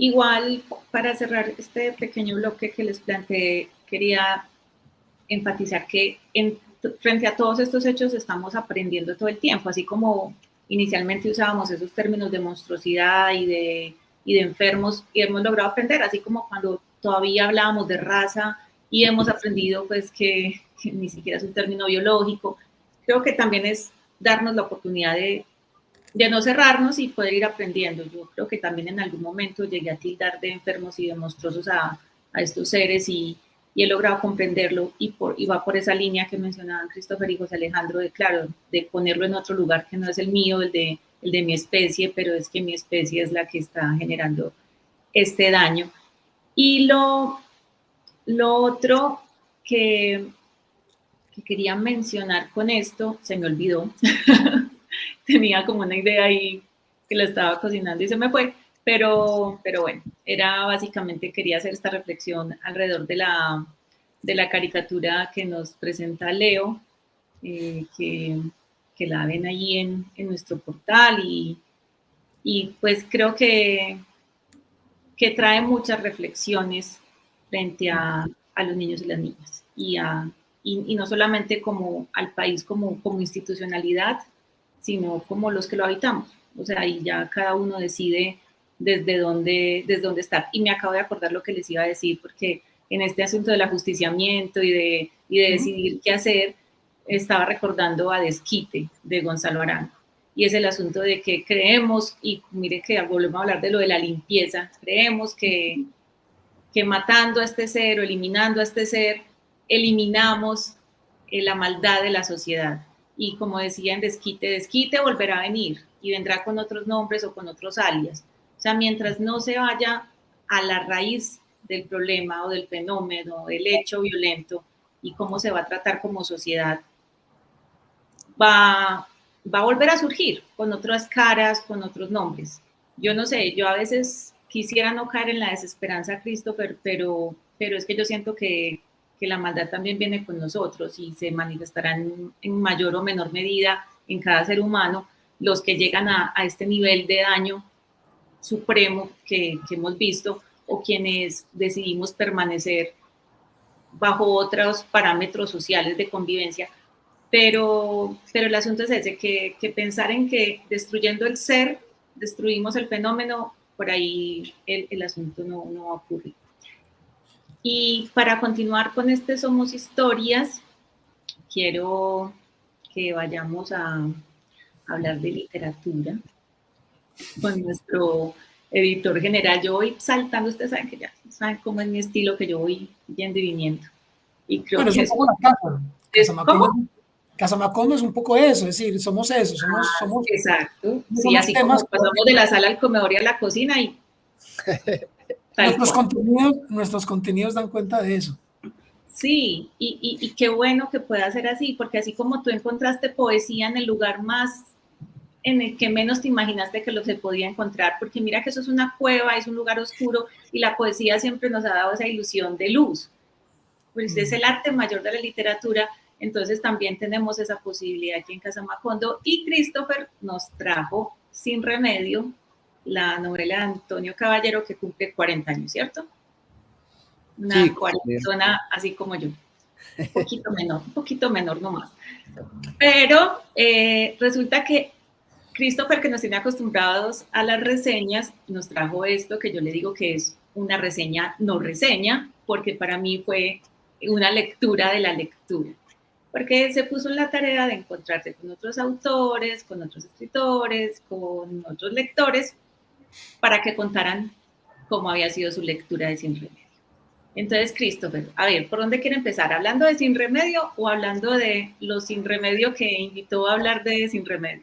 Igual, para cerrar este pequeño bloque que les planteé, quería enfatizar que frente a todos estos hechos estamos aprendiendo todo el tiempo, así como inicialmente usábamos esos términos de monstruosidad y de enfermos, y hemos logrado aprender, así como cuando todavía hablábamos de raza y hemos aprendido pues que ni siquiera es un término biológico. Creo que también es darnos la oportunidad de no cerrarnos y poder ir aprendiendo. Yo creo que también en algún momento llegué a tildar de enfermos y de monstruosos a estos seres y he logrado comprenderlo y va por esa línea que mencionaban Christopher y José Alejandro, de claro, de ponerlo en otro lugar que no es el mío, el de mi especie, pero es que mi especie es la que está generando este daño. Y lo otro que quería mencionar con esto, se me olvidó, tenía como una idea ahí que la estaba cocinando y se me fue, pero bueno, era básicamente, quería hacer esta reflexión alrededor de la caricatura que nos presenta Leo, que la ven ahí en nuestro portal y pues creo que trae muchas reflexiones frente a los niños y las niñas y no solamente como al país como institucionalidad, sino como los que lo habitamos. O sea, y ya cada uno decide desde dónde estar. Y me acabo de acordar lo que les iba a decir, porque en este asunto del ajusticiamiento y de decidir qué hacer, estaba recordando a Desquite, de Gonzalo Arango. Y es el asunto de que creemos, y mire que volvemos a hablar de lo de la limpieza, creemos que matando a este ser o eliminando a este ser, eliminamos la maldad de la sociedad. Y como decía en Desquite volverá a venir y vendrá con otros nombres o con otros alias. O sea, mientras no se vaya a la raíz del problema o del fenómeno, del hecho violento y cómo se va a tratar como sociedad, va a volver a surgir con otras caras, con otros nombres. Yo no sé, yo a veces quisiera no caer en la desesperanza, Christopher, pero es que yo siento que la maldad también viene con nosotros y se manifestará en mayor o menor medida en cada ser humano. Los que llegan a este nivel de daño supremo que hemos visto o quienes decidimos permanecer bajo otros parámetros sociales de convivencia. Pero el asunto es ese, que pensar en que destruyendo el ser, destruimos el fenómeno, por ahí el asunto no va a ocurrir. Y para continuar con este Somos Historias, quiero que vayamos a hablar de literatura con nuestro editor general. Yo voy saltando, ustedes saben que ya saben cómo es mi estilo, que yo voy yendo y viniendo. Y creo bueno, que es un poco la casa. Casamacondo es un poco eso, es decir, somos eso, somos exacto, sí, así como pasamos de la sala al comedor y a la cocina y nuestros contenidos dan cuenta de eso. Sí, y qué bueno que pueda ser así, porque así como tú encontraste poesía en el lugar más, en el que menos te imaginaste que lo se podía encontrar, porque mira que eso es una cueva, es un lugar oscuro, y la poesía siempre nos ha dado esa ilusión de luz, pues es el arte mayor de la literatura. Entonces también tenemos esa posibilidad aquí en Casamacondo y Christopher nos trajo Sin Remedio, la novela de Antonio Caballero que cumple 40 años, ¿cierto? Una cuarentona así como yo, un poquito menor nomás. Pero resulta que Christopher, que nos tiene acostumbrados a las reseñas, nos trajo esto que yo le digo que es una reseña no reseña, porque para mí fue una lectura de la lectura. Porque se puso en la tarea de encontrarse con otros autores, con otros escritores, con otros lectores, para que contaran cómo había sido su lectura de Sin Remedio. Entonces, Christopher, a ver, ¿por dónde quiere empezar? ¿Hablando de Sin Remedio o hablando de los Sin Remedio que invitó a hablar de Sin Remedio?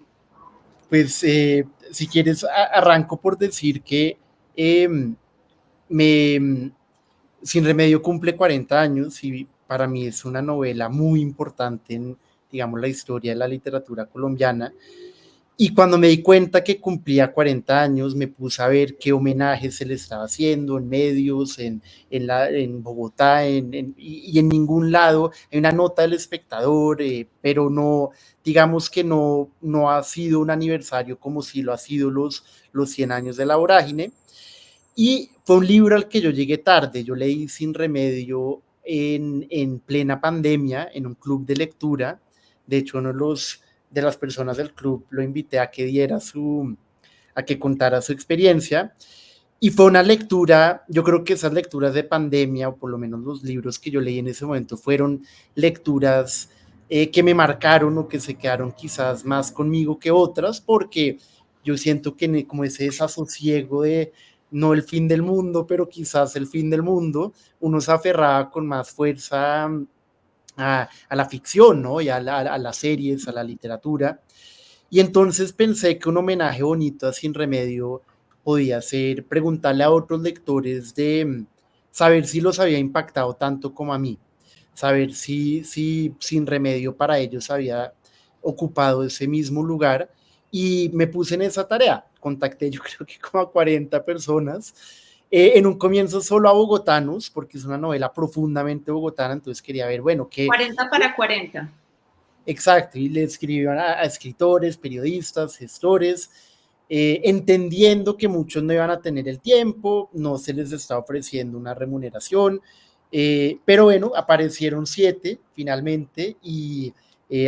Pues, si quieres, arranco por decir que Sin Remedio cumple 40 años y para mí es una novela muy importante en, digamos, la historia de la literatura colombiana. Y cuando me di cuenta que cumplía 40 años, me puse a ver qué homenaje se le estaba haciendo en medios, en Bogotá, y en ningún lado. Hay una nota del Espectador, pero no, digamos que no ha sido un aniversario como si lo ha sido los 100 años de La Vorágine. Y fue un libro al que yo llegué tarde. Yo leí Sin Remedio en plena pandemia, en un club de lectura. De hecho, de las personas del club lo invité a que a que contara su experiencia. Y fue una lectura, yo creo que esas lecturas de pandemia, o por lo menos los libros que yo leí en ese momento, fueron lecturas que me marcaron o que se quedaron quizás más conmigo que otras, porque yo siento que como ese desasosiego de no el fin del mundo, pero quizás el fin del mundo, uno se aferraba con más fuerza a la ficción, ¿no? Y a las series, a la literatura. Y entonces pensé que un homenaje bonito a Sin Remedio podía ser preguntarle a otros lectores de saber si los había impactado tanto como a mí, saber si Sin Remedio para ellos había ocupado ese mismo lugar, y me puse en esa tarea. Contacté yo creo que como a 40 personas, en un comienzo solo a bogotanos, porque es una novela profundamente bogotana, entonces quería ver, bueno, qué... 40 para 40. Exacto, y le escribían a escritores, periodistas, gestores, entendiendo que muchos no iban a tener el tiempo, no se les estaba ofreciendo una remuneración, pero bueno, aparecieron 7 finalmente, y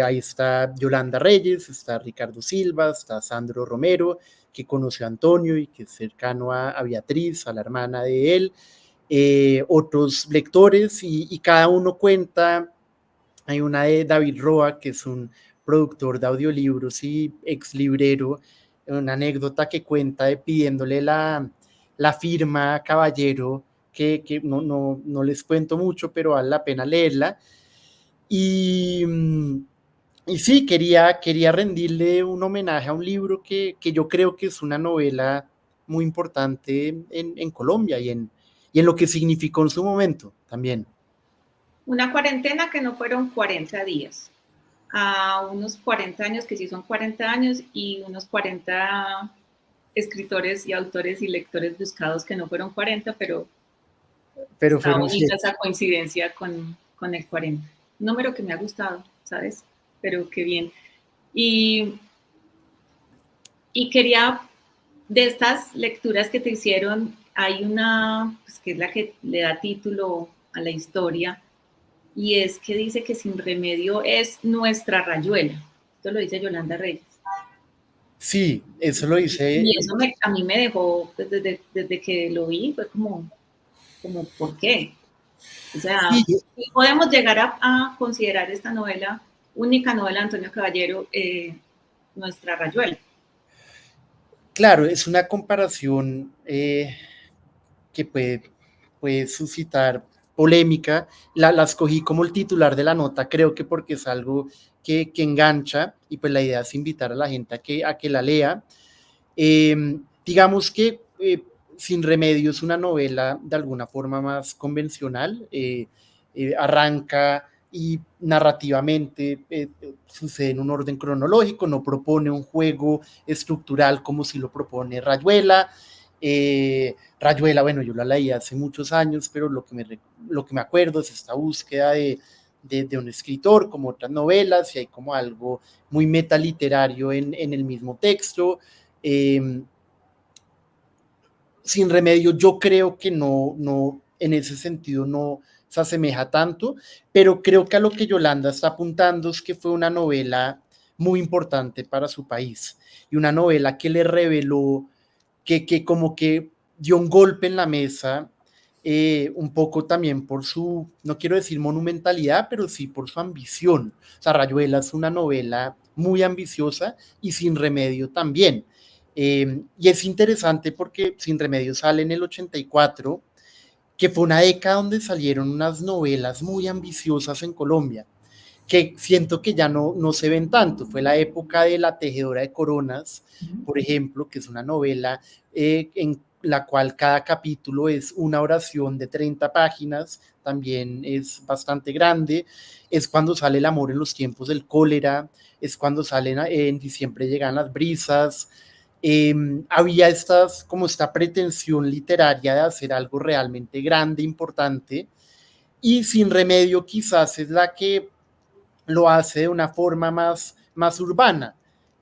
ahí está Yolanda Reyes, está Ricardo Silva, está Sandro Romero, que conoció a Antonio y que es cercano a Beatriz, a la hermana de él, otros lectores, y cada uno cuenta. Hay una de David Roa, que es un productor de audiolibros y ex librero, una anécdota que cuenta de pidiéndole la firma a Caballero, que no les cuento mucho, pero vale la pena leerla. Y, y sí, quería rendirle un homenaje a un libro que yo creo que es una novela muy importante en Colombia y en lo que significó en su momento también. Una cuarentena que no fueron 40 días, a unos 40 años que sí son 40 años y unos 40 escritores y autores y lectores buscados que no fueron 40, pero está fueron bonita 7. esa coincidencia con el 40. Un número que me ha gustado, ¿sabes? Pero qué bien. Y quería, de estas lecturas que te hicieron, hay una, pues, que es la que le da título a la historia, y es que dice que Sin Remedio es nuestra Rayuela. Esto lo dice Yolanda Reyes. Sí, eso lo hice. Y eso a mí me dejó, pues, desde que lo vi, fue como, ¿por qué? O sea, sí, podemos llegar a considerar esta novela, única novela de Antonio Caballero, nuestra Rayuela. Claro, es una comparación que puede suscitar polémica. La escogí como el titular de la nota, creo que porque es algo que engancha, y pues la idea es invitar a la gente a que la lea. Digamos que Sin Remedio es una novela de alguna forma más convencional, arranca y narrativamente sucede en un orden cronológico, no propone un juego estructural como si lo propone Rayuela. Rayuela, bueno, yo la leí hace muchos años, pero lo que me acuerdo es esta búsqueda de un escritor, como otras novelas, y hay como algo muy metaliterario en el mismo texto. Sin Remedio, yo creo que no, en ese sentido no se asemeja tanto, pero creo que a lo que Yolanda está apuntando es que fue una novela muy importante para su país, y una novela que le reveló que como que dio un golpe en la mesa, un poco también por su, no quiero decir monumentalidad, pero sí por su ambición. O sea, Rayuela es una novela muy ambiciosa, y Sin Remedio también. Y es interesante porque Sin Remedio sale en el 84, que fue una década donde salieron unas novelas muy ambiciosas en Colombia, que siento que ya no se ven tanto. Fue la época de La Tejedora de Coronas, por ejemplo, que es una novela en la cual cada capítulo es una oración de 30 páginas, también es bastante grande. Es cuando sale El amor en los tiempos del cólera, es cuando salen en diciembre llegan las brisas. Había como esta pretensión literaria de hacer algo realmente grande, importante, y Sin Remedio quizás es la que lo hace de una forma más urbana.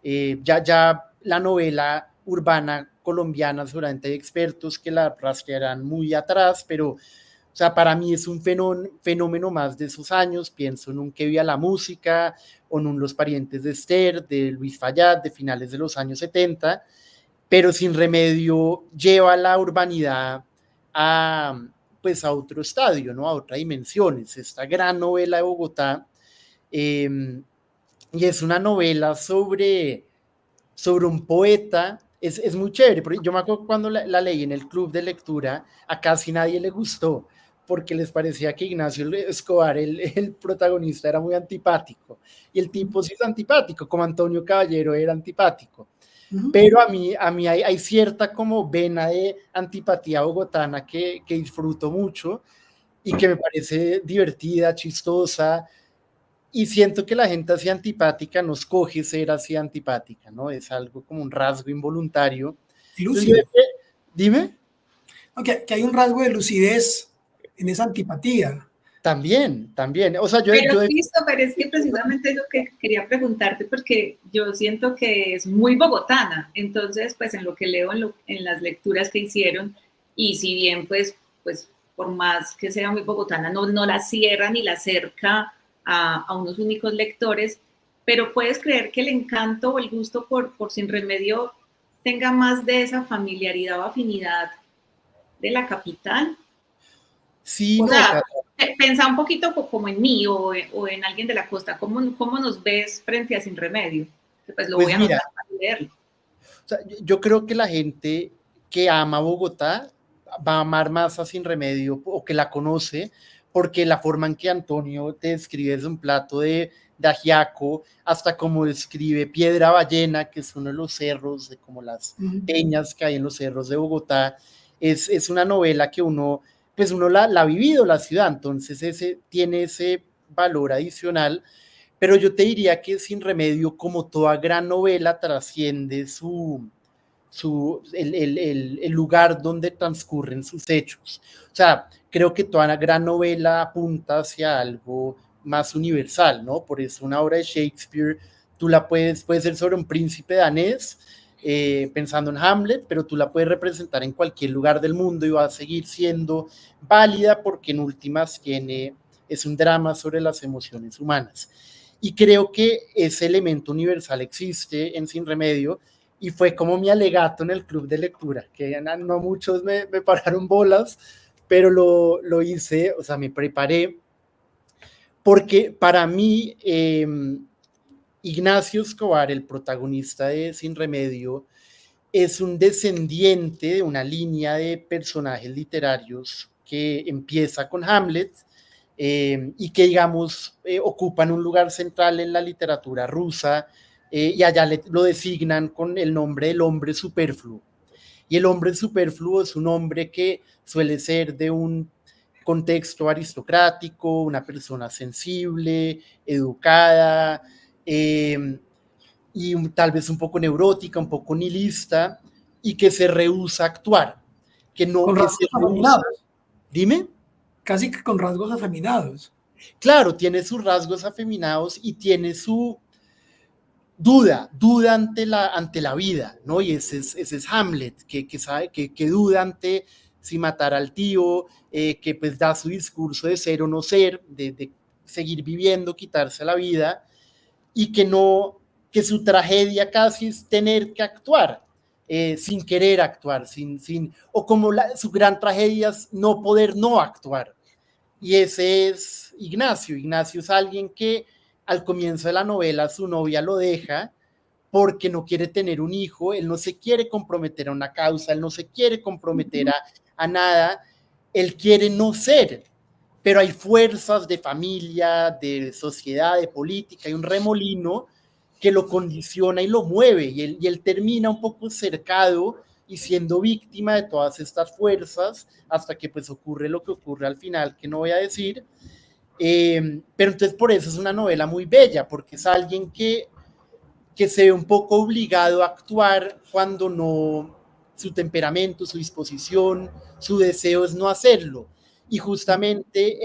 Ya la novela urbana colombiana, seguramente hay expertos que la rastrearán muy atrás, pero o sea, para mí es un fenómeno más de esos años. Pienso en un Que Viva la Música, o en un Los Parientes de Esther, de Luis Fayad, de finales de los años 70, pero Sin Remedio lleva la urbanidad a, pues, a otro estadio, ¿no? A otra dimensión. Es esta gran novela de Bogotá, eh, y es una novela sobre un poeta. Es muy chévere, porque yo me acuerdo cuando la leí en el club de lectura, a casi nadie le gustó, porque les parecía que Ignacio Escobar, el protagonista, era muy antipático, y el tipo sí es antipático, como Antonio Caballero era antipático, pero a mí hay cierta como vena de antipatía bogotana que disfruto mucho, y que me parece divertida, chistosa, y siento que la gente así antipática nos coge ser así antipática, ¿no? Es algo como un rasgo involuntario. Lúcido. Dime. Okay, que hay un rasgo de lucidez en esa antipatía. También. O sea, pero Christopher, es que precisamente lo que quería preguntarte, porque yo siento que es muy bogotana, entonces, pues en lo que leo, en las lecturas que hicieron, y si bien, pues por más que sea muy bogotana, no la cierra ni la acerca a unos únicos lectores, pero puedes creer que el encanto o el gusto por Sin Remedio tenga más de esa familiaridad o afinidad de la capital. Sí, o sea, pensá un poquito como en mí o en alguien de la costa. ¿Cómo nos ves frente a Sin Remedio? Pues lo voy a anotar para leerlo. O sea, yo creo que la gente que ama Bogotá va a amar más a Sin Remedio, o que la conoce, porque la forma en que Antonio te describe es un plato de ajiaco, hasta como describe Piedra Ballena, que es uno de los cerros, de como las peñas que hay en los cerros de Bogotá. Es una novela que uno la ha vivido, la ciudad, entonces tiene ese valor adicional. Pero yo te diría que Sin Remedio, como toda gran novela, trasciende el lugar donde transcurren sus hechos. O sea, creo que toda gran novela apunta hacia algo más universal, ¿no? Por eso una obra de Shakespeare, tú la puede ser sobre un príncipe danés, pensando en Hamlet, pero tú la puedes representar en cualquier lugar del mundo y va a seguir siendo válida, porque en últimas es un drama sobre las emociones humanas. Y creo que ese elemento universal existe en Sin Remedio, y fue como mi alegato en el club de lectura, que no muchos me pararon bolas, pero lo hice, o sea, me preparé, porque para mí Ignacio Escobar, el protagonista de Sin Remedio, es un descendiente de una línea de personajes literarios que empieza con Hamlet, y que, digamos, ocupan un lugar central en la literatura rusa, y allá lo designan con el nombre del hombre superfluo. Y el hombre superfluo es un hombre que suele ser de un contexto aristocrático, una persona sensible, educada, y tal vez un poco neurótica, un poco nihilista, y que se rehúsa a actuar. Que no, con rasgos afeminados. Dime. Casi que con rasgos afeminados. Claro, tiene sus rasgos afeminados y tiene su duda ante la vida, ¿no? Y ese es Hamlet, que sabe, que duda ante si matar al tío, que pues da su discurso de ser o no ser, de seguir viviendo, quitarse la vida, y que su tragedia casi es tener que actuar, sin querer actuar, o como su gran tragedia es no poder no actuar. Y ese es Ignacio. Ignacio es alguien que al comienzo de la novela su novia lo deja porque no quiere tener un hijo, él no se quiere comprometer a una causa, él no se quiere comprometer a nada, él quiere no ser, pero hay fuerzas de familia, de sociedad, de política, hay un remolino que lo condiciona y lo mueve, y él termina un poco cercado y siendo víctima de todas estas fuerzas, hasta que pues ocurre lo que ocurre al final, que no voy a decir, pero entonces por eso es una novela muy bella, porque es alguien que se ve un poco obligado a actuar cuando no, su temperamento, su disposición, su deseo es no hacerlo. Y justamente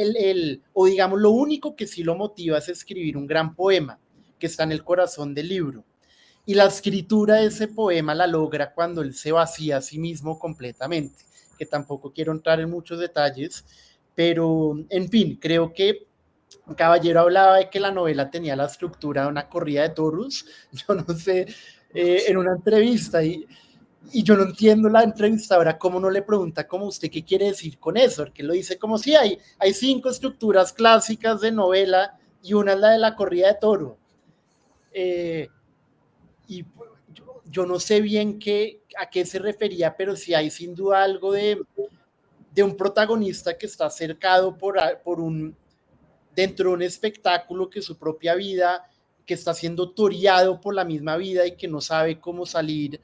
o digamos, lo único que sí lo motiva es escribir un gran poema que está en el corazón del libro. y la escritura de ese poema la logra cuando él se vacía a sí mismo completamente, que tampoco quiero entrar en muchos detalles, pero en fin, creo que Caballero hablaba de que la novela tenía la estructura de una corrida de toros, yo no sé, en una entrevista, y yo no entiendo la entrevistadora cómo no le pregunta como usted qué quiere decir con eso, porque lo dice como si hay 5 estructuras clásicas de novela y una es la de la corrida de toro. Y yo no sé bien a qué se refería, pero sí hay sin duda algo de un protagonista que está cercado dentro de un espectáculo que es su propia vida, que está siendo toreado por la misma vida y que no sabe cómo salir.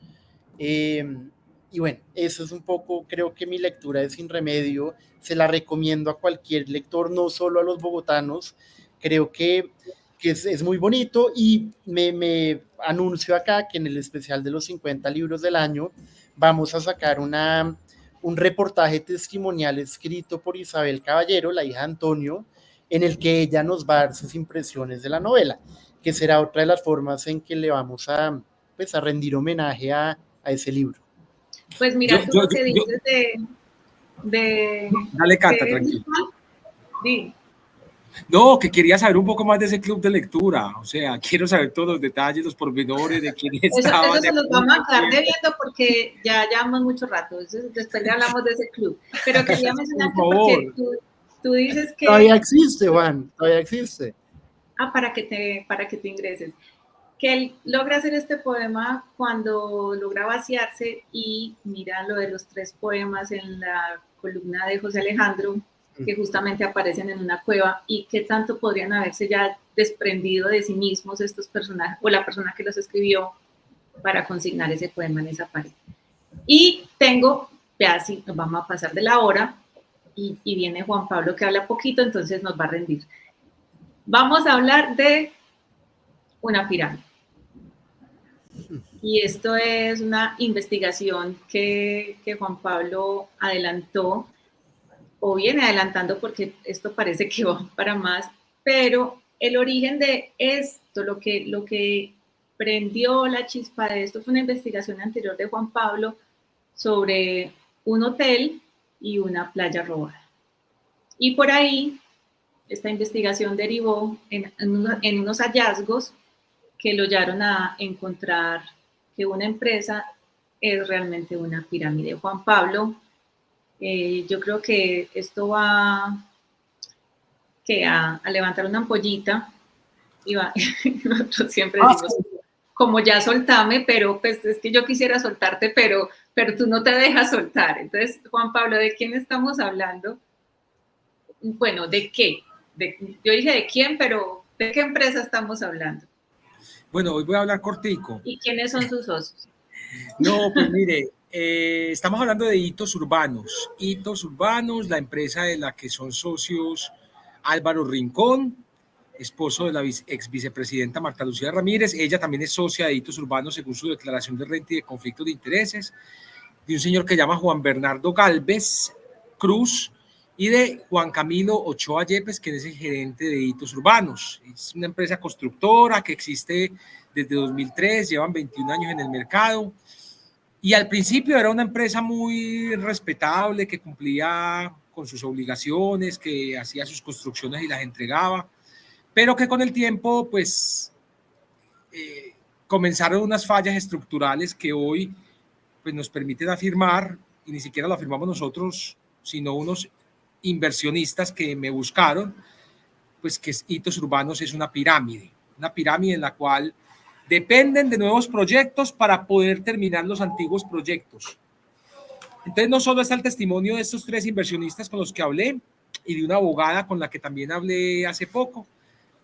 Y bueno, eso es un poco, creo que mi lectura de Sin Remedio, se la recomiendo a cualquier lector, no solo a los bogotanos. Creo que es muy bonito, y me anuncio acá que en el especial de los 50 libros del año vamos a sacar un reportaje testimonial escrito por Isabel Caballero, la hija de Antonio, en el que ella nos va a dar sus impresiones de la novela, que será otra de las formas en que le vamos a rendir homenaje a ese libro. Pues mira, tú lo que dices Dale, Cata, tranquilo. Sí. No, que quería saber un poco más de ese club de lectura, o sea, quiero saber todos los detalles, los pormenores de quién estaba. Eso se los vamos a quedar debiendo porque ya llevamos mucho rato, después le hablamos de ese club, pero quería mencionar que porque tú dices que... Todavía existe, Juan, todavía existe. Para que te ingreses. Que él logra hacer este poema cuando logra vaciarse, y mira lo de los 3 poemas en la columna de José Alejandro, que justamente aparecen en una cueva, y qué tanto podrían haberse ya desprendido de sí mismos estos personajes, o la persona que los escribió, para consignar ese poema en esa pared. Y tengo, ya sí, nos vamos a pasar de la hora, y viene Juan Pablo que habla poquito, entonces nos va a rendir. Vamos a hablar de una pirámide. Y esto es una investigación que Juan Pablo adelantó, o viene adelantando, porque esto parece que va para más, pero el origen de esto, lo que prendió la chispa de esto, fue una investigación anterior de Juan Pablo sobre un hotel y una playa robada. Y por ahí, esta investigación derivó en unos hallazgos que lo llevaron a encontrar que una empresa es realmente una pirámide. Juan Pablo, yo creo que esto va a levantar una ampollita, y nosotros siempre decimos, como ya soltame, pero pues es que yo quisiera soltarte, pero tú no te dejas soltar. Entonces, Juan Pablo, ¿de quién estamos hablando? Bueno, ¿de qué? Yo dije de quién, pero ¿de qué empresa estamos hablando? Bueno, hoy voy a hablar cortico. ¿Y quiénes son sus socios? No, pues mire, estamos hablando de Hitos Urbanos. Hitos Urbanos, la empresa de la que son socios Álvaro Rincón, esposo de la ex vicepresidenta Marta Lucía Ramírez. Ella también es socia de Hitos Urbanos según su declaración de renta y de conflictos de intereses, de un señor que llama Juan Bernardo Galvez Cruz, y de Juan Camilo Ochoa Yepes, que es el gerente de Hitos Urbanos. Es una empresa constructora que existe desde 2003, llevan 21 años en el mercado, y al principio era una empresa muy respetable, que cumplía con sus obligaciones, que hacía sus construcciones y las entregaba, pero que con el tiempo pues comenzaron unas fallas estructurales que hoy pues nos permiten afirmar, y ni siquiera lo afirmamos nosotros, sino unos inversionistas que me buscaron, pues que Hitos Urbanos es una pirámide en la cual dependen de nuevos proyectos para poder terminar los antiguos proyectos. Entonces no solo está el testimonio de estos 3 inversionistas con los que hablé, y de una abogada con la que también hablé hace poco,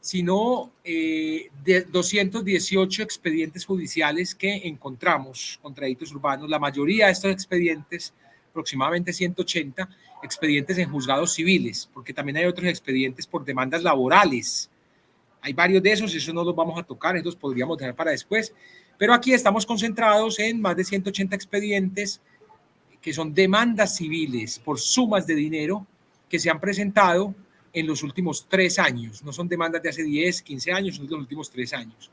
sino de 218 expedientes judiciales que encontramos contra Hitos Urbanos. La mayoría de estos expedientes, aproximadamente 180, expedientes en juzgados civiles, porque también hay otros expedientes por demandas laborales. Hay varios de esos, eso no los vamos a tocar, estos podríamos dejar para después, pero aquí estamos concentrados en más de 180 expedientes que son demandas civiles por sumas de dinero que se han presentado en los últimos 3 años. No son demandas de hace 10, 15 años, son de los últimos 3 años.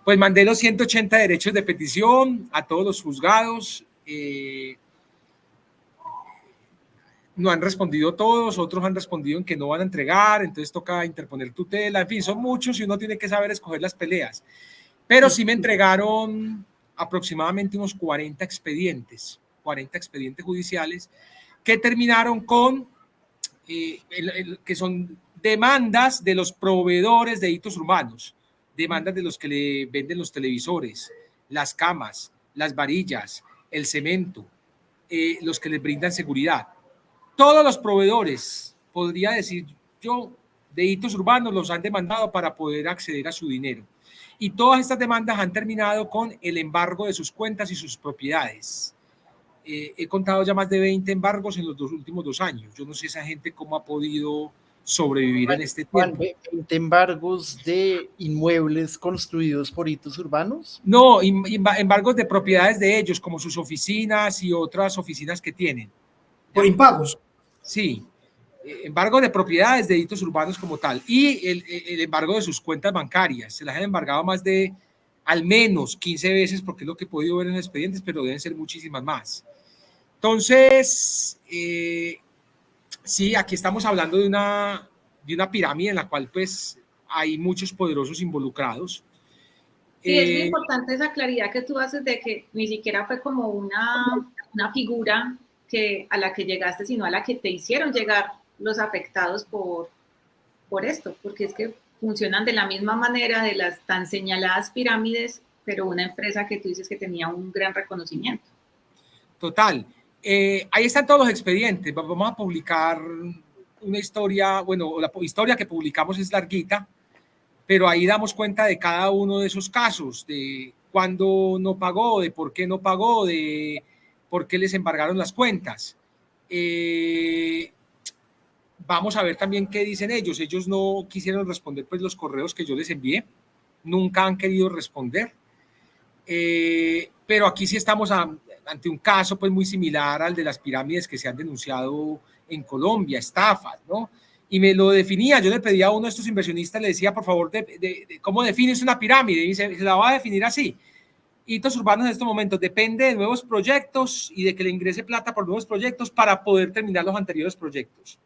Pues mandé los 180 derechos de petición a todos los juzgados. No han respondido todos, otros han respondido en que no van a entregar, entonces toca interponer tutela. En fin, son muchos y uno tiene que saber escoger las peleas. Pero sí me entregaron aproximadamente unos 40 expedientes judiciales que terminaron con, que son demandas de los proveedores de hitos urbanos, demandas de los que le venden los televisores, las camas, las varillas, el cemento, los que les brindan seguridad. Todos los proveedores, podría decir yo, de hitos urbanos los han demandado para poder acceder a su dinero. Y todas estas demandas han terminado con el embargo de sus cuentas y sus propiedades. He contado ya más de 20 embargos en los últimos 2 años. Yo no sé esa gente cómo ha podido sobrevivir en este tiempo. ¿20 embargos de inmuebles construidos por hitos urbanos? No, embargos de propiedades de ellos, como sus oficinas y otras oficinas que tienen. Por impagos. Sí, embargo de propiedades de hitos urbanos como tal. Y el embargo de sus cuentas bancarias. Se las han embargado más de al menos 15 veces, porque es lo que he podido ver en los expedientes, pero deben ser muchísimas más. Entonces, sí, aquí estamos hablando de una pirámide en la cual pues hay muchos poderosos involucrados. Sí, es muy importante esa claridad que tú haces de que ni siquiera fue como una figura a la que llegaste, sino a la que te hicieron llegar los afectados por esto, porque es que funcionan de la misma manera de las tan señaladas pirámides, pero una empresa que tú dices que tenía un gran reconocimiento. Total. Ahí están todos los expedientes. Vamos a publicar una historia, bueno, la historia que publicamos es larguita, pero ahí damos cuenta de cada uno de esos casos, de cuándo no pagó, de por qué no pagó, de por qué les embargaron las cuentas. Vamos a ver también qué dicen ellos. Ellos no quisieron responder pues los correos que yo les envié, nunca han querido responder. Pero aquí sí estamos ante un caso pues muy similar al de las pirámides que se han denunciado en Colombia, estafas, ¿no? Y me lo definía, yo le pedía a uno de estos inversionistas, le decía, por favor, ¿cómo defines una pirámide? Y se la va a definir así. Hitos urbanos en estos momentos depende de nuevos proyectos y de que le ingrese plata por nuevos proyectos para poder terminar los anteriores proyectos.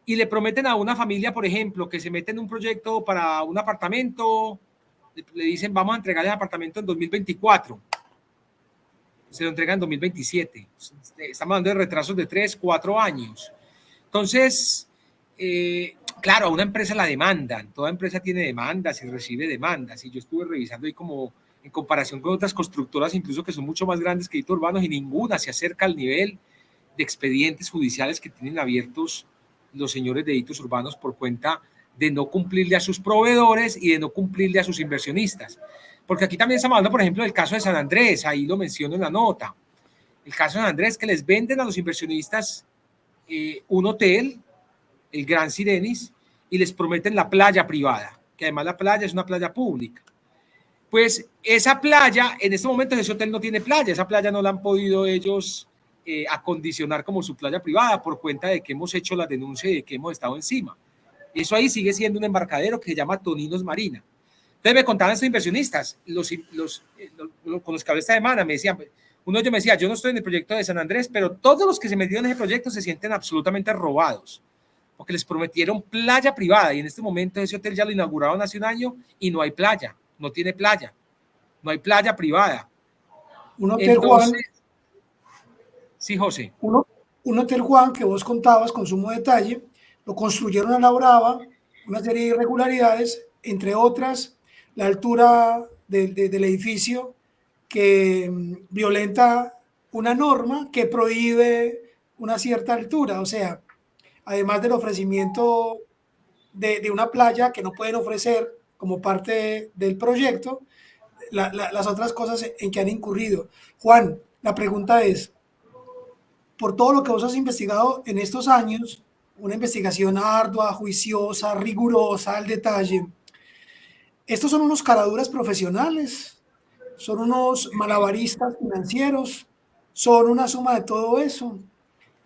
Y le prometen a una familia, por ejemplo, que se mete en un proyecto para un apartamento, le dicen, vamos a entregar el apartamento en 2024. Se lo entregan en 2027. Estamos hablando de retrasos de 3, 4 años. Entonces, claro, a una empresa la demandan. Toda empresa tiene demandas y recibe demandas. Y yo estuve revisando ahí como en comparación con otras constructoras, incluso que son mucho más grandes que hitos urbanos, y ninguna se acerca al nivel de expedientes judiciales que tienen abiertos los señores de hitos urbanos por cuenta de no cumplirle a sus proveedores y de no cumplirle a sus inversionistas. Porque aquí también estamos hablando, por ejemplo, del caso de San Andrés, ahí lo menciono en la nota. El caso de San Andrés, que les venden a los inversionistas un hotel, el Gran Sirenis, y les prometen la playa privada, que además la playa es una playa pública. Pues esa playa, en este momento ese hotel no tiene playa, esa playa no la han podido ellos acondicionar como su playa privada por cuenta de que hemos hecho la denuncia y de que hemos estado encima. Eso ahí sigue siendo un embarcadero que se llama Toninos Marina. Entonces me contaban estos inversionistas, con los que hablé esta semana, me decían, uno de ellos me decía, yo no estoy en el proyecto de San Andrés, pero todos los que se metieron en ese proyecto se sienten absolutamente robados, porque les prometieron playa privada y en este momento ese hotel ya lo inauguraron hace un año y no hay playa, no tiene playa, no hay playa privada. Un hotel, Juan. Sí, José. Un hotel, Juan, que vos contabas con sumo detalle, lo construyeron a la brava, una serie de irregularidades, entre otras, la altura del edificio que violenta una norma que prohíbe una cierta altura, o sea, además del ofrecimiento de una playa que no pueden ofrecer como parte del proyecto, las otras cosas en que han incurrido. Juan, la pregunta es, por todo lo que vos has investigado en estos años, una investigación ardua, juiciosa, rigurosa, al detalle, ¿estos son unos caraduras profesionales? ¿Son unos malabaristas financieros? ¿Son una suma de todo eso?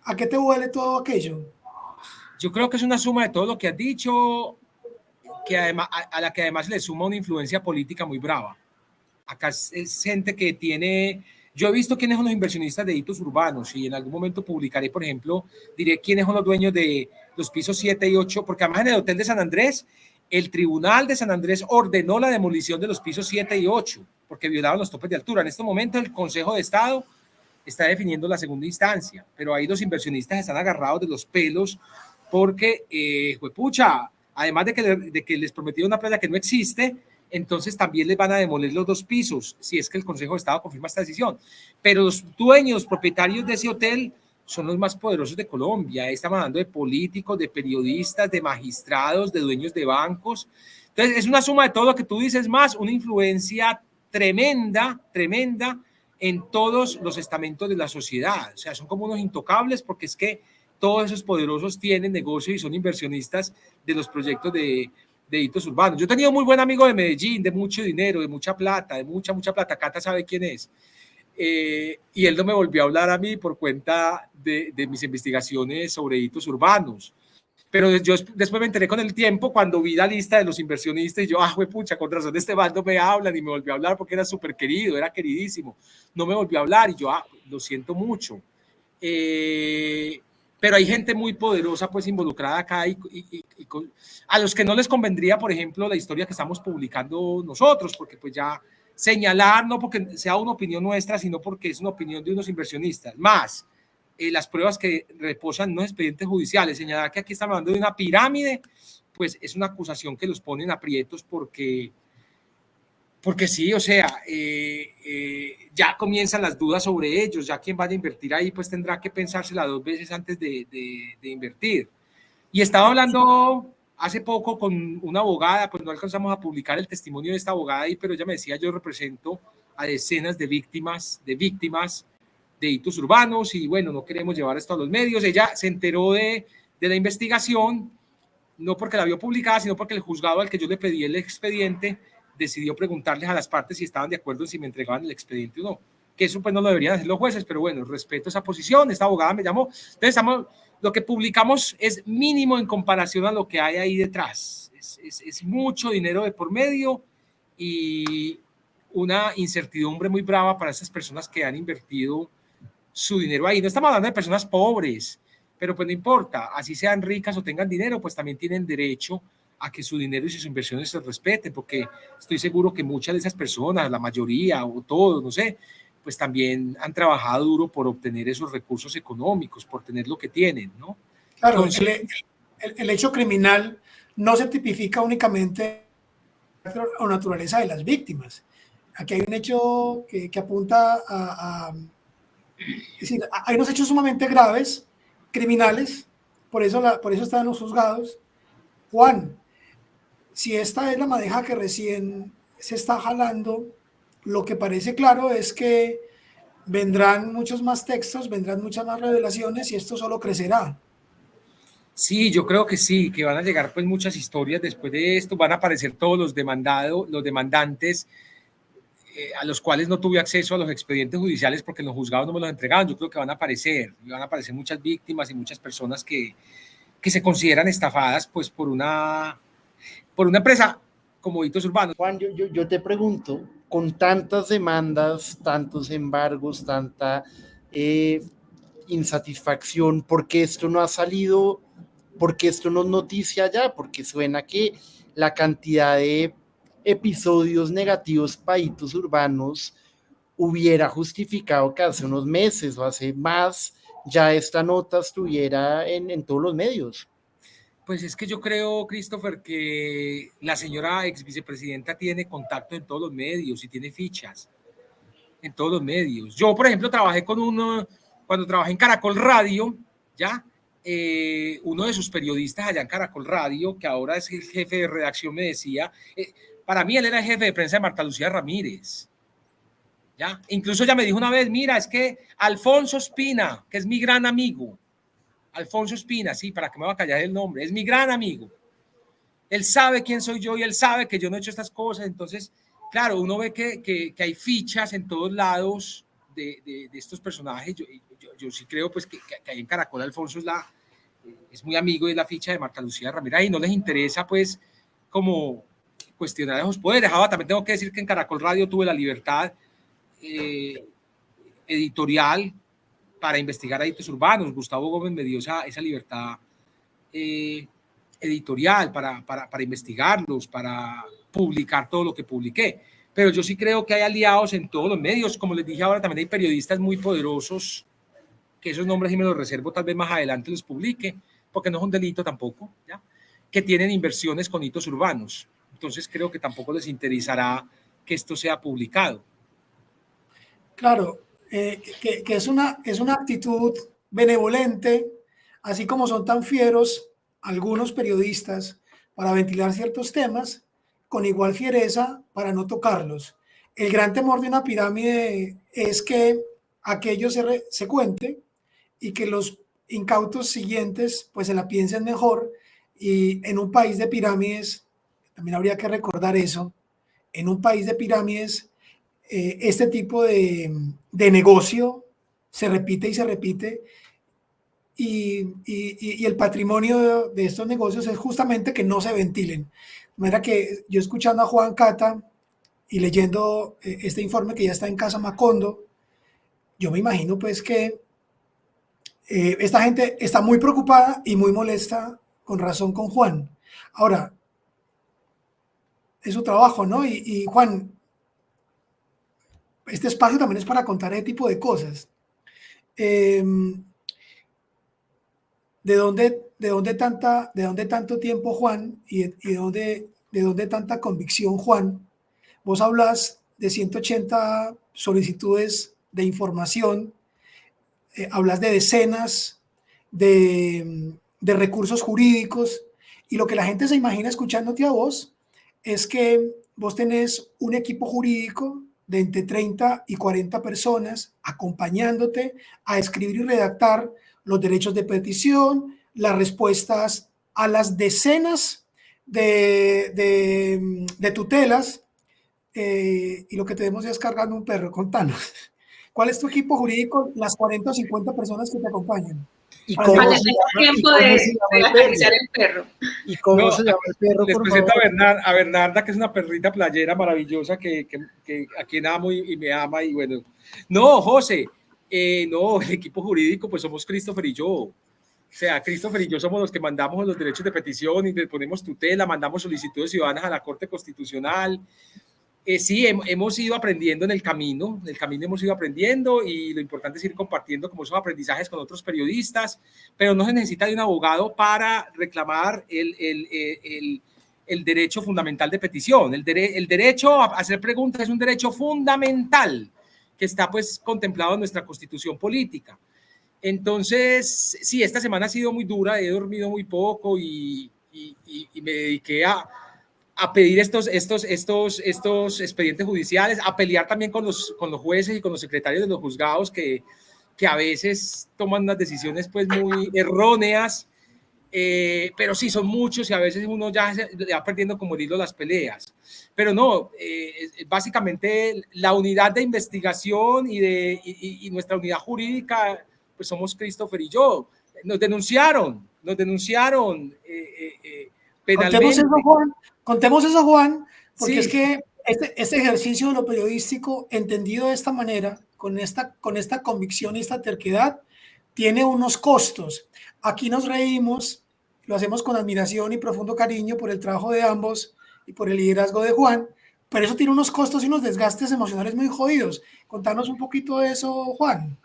¿A qué te huele todo aquello? Yo creo que es una suma de todo lo que has dicho, que además, a la que además le suma una influencia política muy brava. Acá es gente que tiene... Yo he visto quiénes son los inversionistas de hitos urbanos y en algún momento publicaré, por ejemplo, diré quiénes son los dueños de los pisos 7 y 8, porque además en el Hotel de San Andrés, el Tribunal de San Andrés ordenó la demolición de los pisos 7 y 8, porque violaban los topes de altura. En este momento el Consejo de Estado está definiendo la segunda instancia, pero ahí los inversionistas están agarrados de los pelos porque, juepucha, además de que les prometieron una playa que no existe, entonces también les van a demoler los 2 pisos, si es que el Consejo de Estado confirma esta decisión. Pero los dueños, propietarios de ese hotel, son los más poderosos de Colombia. Estamos hablando de políticos, de periodistas, de magistrados, de dueños de bancos. Entonces, es una suma de todo lo que tú dices, más una influencia tremenda, tremenda en todos los estamentos de la sociedad. O sea, son como unos intocables porque es que todos esos poderosos tienen negocio y son inversionistas de los proyectos de hitos urbanos. Yo he tenido muy buen amigo de Medellín, de mucho dinero, de mucha plata, de mucha plata. Cata sabe quién es. Y él no me volvió a hablar a mí por cuenta de mis investigaciones sobre hitos urbanos. Pero yo después me enteré con el tiempo cuando vi la lista de los inversionistas y yo, pucha, con razón de este bando me hablan y me volvió a hablar porque era súper querido, era queridísimo. No me volvió a hablar y yo, lo siento mucho. Pero hay gente muy poderosa pues involucrada acá y a los que no les convendría, por ejemplo, la historia que estamos publicando nosotros, porque pues ya señalar, no porque sea una opinión nuestra, sino porque es una opinión de unos inversionistas, más las pruebas que reposan en los expedientes judiciales, señalar que aquí estamos hablando de una pirámide, pues es una acusación que los pone en aprietos porque sí, o sea, ya comienzan las dudas sobre ellos, ya quien vaya a invertir ahí pues tendrá que pensársela 2 veces antes de invertir. Y estaba hablando hace poco con una abogada, pues no alcanzamos a publicar el testimonio de esta abogada ahí, pero ella me decía, yo represento a decenas de víctimas de hitos urbanos y bueno, no queremos llevar esto a los medios. Ella se enteró de la investigación, no porque la vio publicada, sino porque el juzgado al que yo le pedí el expediente decidió preguntarles a las partes si estaban de acuerdo en si me entregaban el expediente o no. Que eso pues no lo deberían hacer los jueces, pero bueno, respeto esa posición. Esta abogada me llamó. Entonces, lo que publicamos es mínimo en comparación a lo que hay ahí detrás. Es mucho dinero de por medio y una incertidumbre muy brava para esas personas que han invertido su dinero ahí. No estamos hablando de personas pobres, pero pues no importa, así sean ricas o tengan dinero, pues también tienen derecho a que su dinero y sus inversiones se respeten, porque estoy seguro que muchas de esas personas, la mayoría o todos, no sé, pues también han trabajado duro por obtener esos recursos económicos, por tener lo que tienen, ¿no? Claro, entonces, el hecho criminal no se tipifica únicamente o naturaleza de las víctimas. Aquí hay un hecho que apunta es decir, hay unos hechos sumamente graves, criminales, por eso están los juzgados. Juan, si esta es la madeja que recién se está jalando, lo que parece claro es que vendrán muchos más textos, vendrán muchas más revelaciones y esto solo crecerá. Sí, yo creo que sí, que van a llegar pues muchas historias después de esto, van a aparecer todos los demandantes a los cuales no tuve acceso a los expedientes judiciales porque en los juzgados no me los entregaban. Yo creo que van a aparecer muchas víctimas y muchas personas que se consideran estafadas pues por una empresa como Hitos Urbanos. Juan, yo te pregunto, con tantas demandas, tantos embargos, tanta insatisfacción, ¿por qué esto no ha salido? ¿Por qué esto no es noticia ya? Porque suena que la cantidad de episodios negativos para hitos urbanos hubiera justificado que hace unos meses o hace más ya esta nota estuviera en todos los medios. Pues es que yo creo, Christopher, que la señora ex vicepresidenta tiene contacto en todos los medios y tiene fichas en todos los medios. Yo, por ejemplo, cuando trabajé en Caracol Radio, ya, uno de sus periodistas allá en Caracol Radio, que ahora es el jefe de redacción, me decía, para mí él era el jefe de prensa de Marta Lucía Ramírez. ¿Ya? Incluso ella me dijo una vez, mira, es que Alfonso Espina, que es mi gran amigo, Alfonso Espina, sí, para que me va a callar el nombre, es mi gran amigo. Él sabe quién soy yo y él sabe que yo no he hecho estas cosas. Entonces, claro, uno ve que hay fichas en todos lados de estos personajes. Yo sí creo pues que ahí en Caracol Alfonso es muy amigo de la ficha de Marta Lucía Ramírez y no les interesa pues como cuestionar esos poderes. Ahora también tengo que decir que en Caracol Radio tuve la libertad editorial para investigar delitos urbanos. Gustavo Gómez me dio esa libertad editorial para investigarlos, para publicar todo lo que publiqué. Pero yo sí creo que hay aliados en todos los medios. Como les dije ahora, también hay periodistas muy poderosos, que esos nombres sí me los reservo, tal vez más adelante los publique, porque no es un delito tampoco, ¿ya? Que tienen inversiones con hitos urbanos. Entonces creo que tampoco les interesará que esto sea publicado. Claro, que es una actitud benevolente, así como son tan fieros algunos periodistas para ventilar ciertos temas, con igual fiereza para no tocarlos. El gran temor de una pirámide es que aquello se cuente y que los incautos siguientes pues se la piensen mejor, y en un país de pirámides, también habría que recordar eso, en un país de pirámides este tipo de negocio se repite y se repite, y el patrimonio de estos negocios es justamente que no se ventilen. De manera que yo, escuchando a Juan Cata y leyendo este informe que ya está en Casa Macondo, yo me imagino pues que esta gente está muy preocupada y muy molesta, con razón, con Juan. Ahora, es su trabajo, ¿no? Y Juan, este espacio también es para contar ese tipo de cosas. ¿De dónde tanto tiempo, Juan? ¿Y de dónde tanta convicción, Juan? Vos hablas de 180 solicitudes de información, hablas de decenas de recursos jurídicos, y lo que la gente se imagina escuchándote a vos es que vos tenés un equipo jurídico de entre 30 y 40 personas acompañándote a escribir y redactar los derechos de petición, las respuestas a las decenas de tutelas, y lo que tenemos es cargando un perro. Contanos, ¿cuál es tu equipo jurídico, las 40 o 50 personas que te acompañan? ¿Y cómo se llama el perro? ¿Y cómo se llama el perro? Les presento a Bernarda, que es una perrita playera maravillosa que a quien amo y me ama. Y bueno, no, José, no, el equipo jurídico, pues somos Christopher y yo. O sea, Christopher y yo somos los que mandamos los derechos de petición y le ponemos tutela, mandamos solicitudes ciudadanas a la Corte Constitucional. Sí, hemos ido aprendiendo en el camino hemos ido aprendiendo, y lo importante es ir compartiendo como esos aprendizajes con otros periodistas, pero no se necesita de un abogado para reclamar el derecho fundamental de petición. El derecho a hacer preguntas es un derecho fundamental que está pues contemplado en nuestra Constitución política. Entonces, sí, esta semana ha sido muy dura, he dormido muy poco y me dediqué a pedir estos expedientes judiciales, a pelear también con los jueces y con los secretarios de los juzgados que a veces toman unas decisiones pues muy erróneas, pero sí, son muchos y a veces uno ya va perdiendo como el hilo las peleas. Pero no, básicamente la unidad de investigación y nuestra unidad jurídica, pues somos Christopher y yo. Nos denunciaron penalmente. Contemos eso, Juan, porque sí, es que este ejercicio de lo periodístico, entendido de esta manera, con esta convicción y esta terquedad, tiene unos costos. Aquí nos reímos, lo hacemos con admiración y profundo cariño por el trabajo de ambos y por el liderazgo de Juan, pero eso tiene unos costos y unos desgastes emocionales muy jodidos. Contanos un poquito de eso, Juan.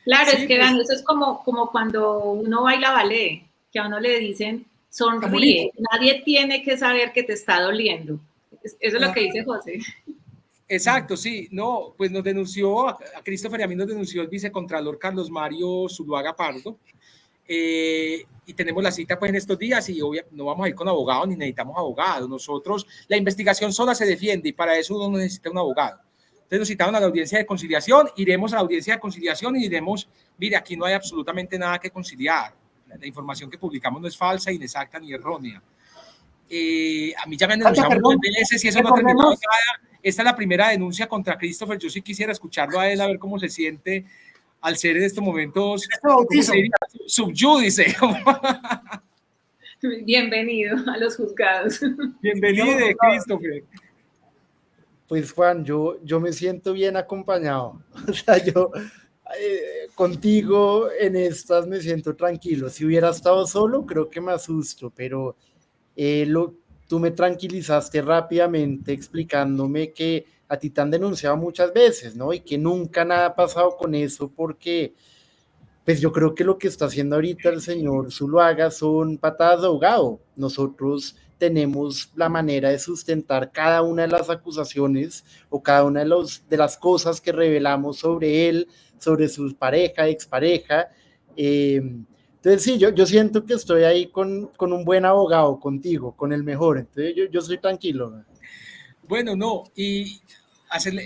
Claro, sí, es que pues, eso es como cuando uno baila ballet, que a uno le dicen sonríe, nadie tiene que saber que te está doliendo. Eso es lo que dice José. Exacto, sí, no, pues nos denunció, a Christopher y a mí nos denunció el vicecontralor Carlos Mario Zuluaga Pardo, y tenemos la cita pues en estos días, y no vamos a ir con abogados ni necesitamos abogados. Nosotros, la investigación sola se defiende y para eso uno no necesita un abogado. Entonces nos citaron a la audiencia de conciliación, iremos a la audiencia de conciliación y diremos, mire, aquí no hay absolutamente nada que conciliar. La información que publicamos no es falsa, inexacta ni errónea. A mí ya me han denunciado muchas veces y eso no ha terminado nada. Esta es la primera denuncia contra Christopher. Yo sí quisiera escucharlo a él, a ver cómo se siente al ser en estos momentos subyúdice. Bienvenido a los juzgados. Bienvenido, Christopher. Pues Juan, yo me siento bien acompañado. O sea, yo contigo en estas me siento tranquilo. Si hubiera estado solo, creo que me asusto, pero eh, lo, tú me tranquilizaste rápidamente explicándome que a ti te han denunciado muchas veces, ¿no? Y que nunca nada ha pasado con eso porque, pues yo creo que lo que está haciendo ahorita el señor Zuluaga son patadas de ahogado. Nosotros tenemos la manera de sustentar cada una de las acusaciones o cada una de las cosas que revelamos sobre él, sobre su pareja, expareja. Entonces sí, yo siento que estoy ahí con un buen abogado, contigo, con el mejor. Entonces yo soy tranquilo. Bueno, no, y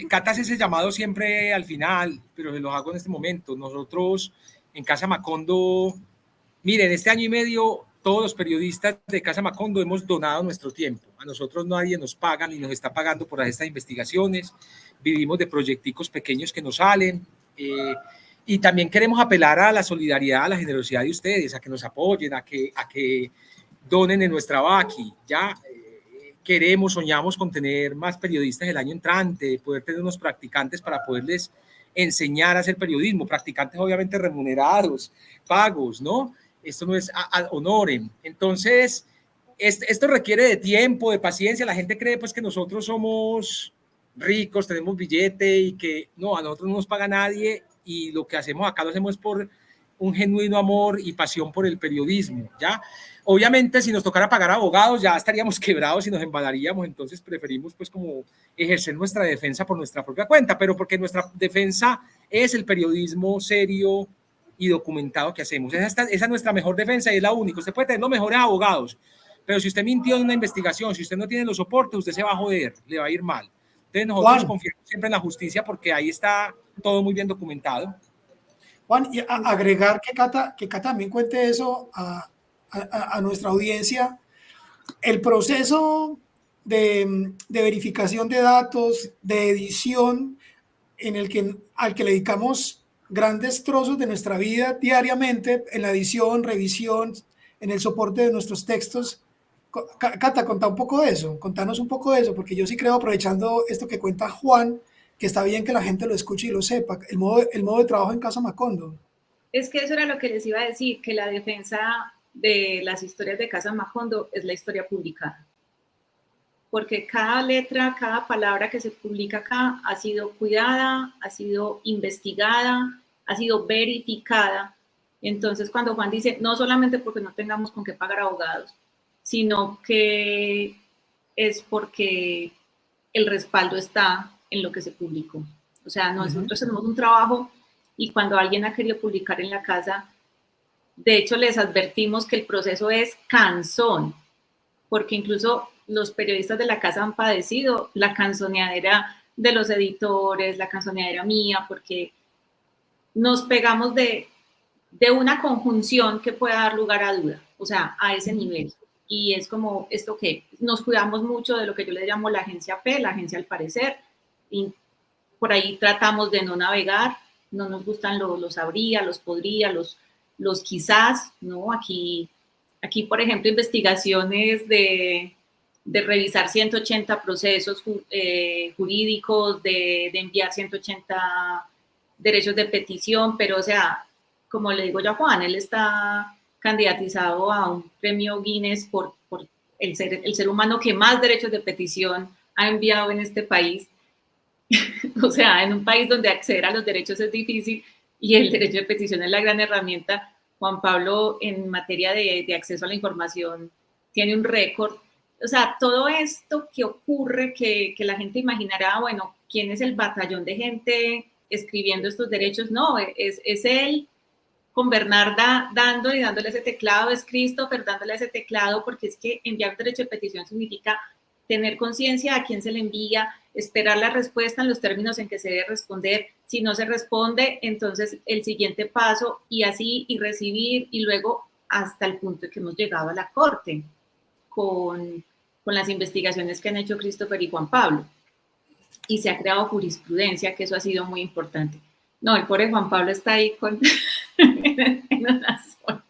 Cata hace ese llamado siempre al final, pero se los hago en este momento. Nosotros en Casa Macondo, miren, este año y medio todos los periodistas de Casa Macondo hemos donado nuestro tiempo. A nosotros nadie nos paga ni nos está pagando por estas investigaciones. Vivimos de proyecticos pequeños que nos salen. Y también queremos apelar a la solidaridad, a la generosidad de ustedes, a que nos apoyen, a que donen en nuestra Baki. Ya queremos, soñamos con tener más periodistas el año entrante, poder tener unos practicantes para poderles enseñar a hacer periodismo, practicantes obviamente remunerados, pagos, ¿no? Esto no es ad honorem. Entonces, esto requiere de tiempo, de paciencia. La gente cree pues que nosotros somos ricos, tenemos billete y que no, a nosotros no nos paga nadie y lo que hacemos acá lo hacemos por un genuino amor y pasión por el periodismo, ¿ya? Obviamente, si nos tocara pagar abogados, ya estaríamos quebrados y nos embalaríamos, entonces preferimos pues como ejercer nuestra defensa por nuestra propia cuenta, pero porque nuestra defensa es el periodismo serio y documentado que hacemos. Esa es nuestra mejor defensa y es la única. Usted puede tener los mejores abogados, pero si usted mintió en una investigación, si usted no tiene los soportes, usted se va a joder, le va a ir mal. Entonces nosotros Juan, confiamos siempre en la justicia porque ahí está todo muy bien documentado. Juan, y agregar que Cata también cuente eso a nuestra audiencia. El proceso de verificación de datos, de edición, al que le dedicamos grandes trozos de nuestra vida diariamente, en la edición, revisión, en el soporte de nuestros textos. Cata, contá un poco de eso, contanos un poco de eso, porque yo sí creo, aprovechando esto que cuenta Juan, que está bien que la gente lo escuche y lo sepa, el modo de trabajo en Casa Macondo. Es que eso era lo que les iba a decir, que la defensa de las historias de Casa Macondo es la historia publicada. Porque cada letra, cada palabra que se publica acá ha sido cuidada, ha sido investigada, ha sido verificada. Entonces, cuando Juan dice, no solamente porque no tengamos con qué pagar abogados, sino que es porque el respaldo está en lo que se publicó. O sea, nosotros tenemos un trabajo y cuando alguien ha querido publicar en la casa, de hecho les advertimos que el proceso es cansón, porque incluso los periodistas de la casa han padecido la canzoneadera de los editores, la canzoneadera mía, porque nos pegamos de una conjunción que pueda dar lugar a duda, o sea, a ese nivel. Y es como esto que nos cuidamos mucho de lo que yo le llamo la agencia P, la agencia al parecer, y por ahí tratamos de no navegar, no nos gustan los habría, los podría, los quizás, ¿no? Aquí, por ejemplo, investigaciones de revisar 180 procesos jurídicos, de enviar 180 derechos de petición, pero o sea, como le digo yo a Juan, él está candidatizado a un premio Guinness por el ser humano que más derechos de petición ha enviado en este país. O sea, en un país donde acceder a los derechos es difícil y el derecho de petición es la gran herramienta, Juan Pablo en materia de acceso a la información tiene un récord. O sea, todo esto que ocurre, que la gente imaginará, bueno, ¿quién es el batallón de gente escribiendo estos derechos? No, es él con Bernarda dándole ese teclado, es Christopher dándole ese teclado, porque es que enviar un derecho de petición significa tener conciencia a quién se le envía, esperar la respuesta en los términos en que se debe responder. Si no se responde, entonces el siguiente paso y así, y recibir, y luego hasta el punto en que hemos llegado a la corte con las investigaciones que han hecho Christopher y Juan Pablo. Y se ha creado jurisprudencia, que eso ha sido muy importante. No, el pobre Juan Pablo está ahí en una zona.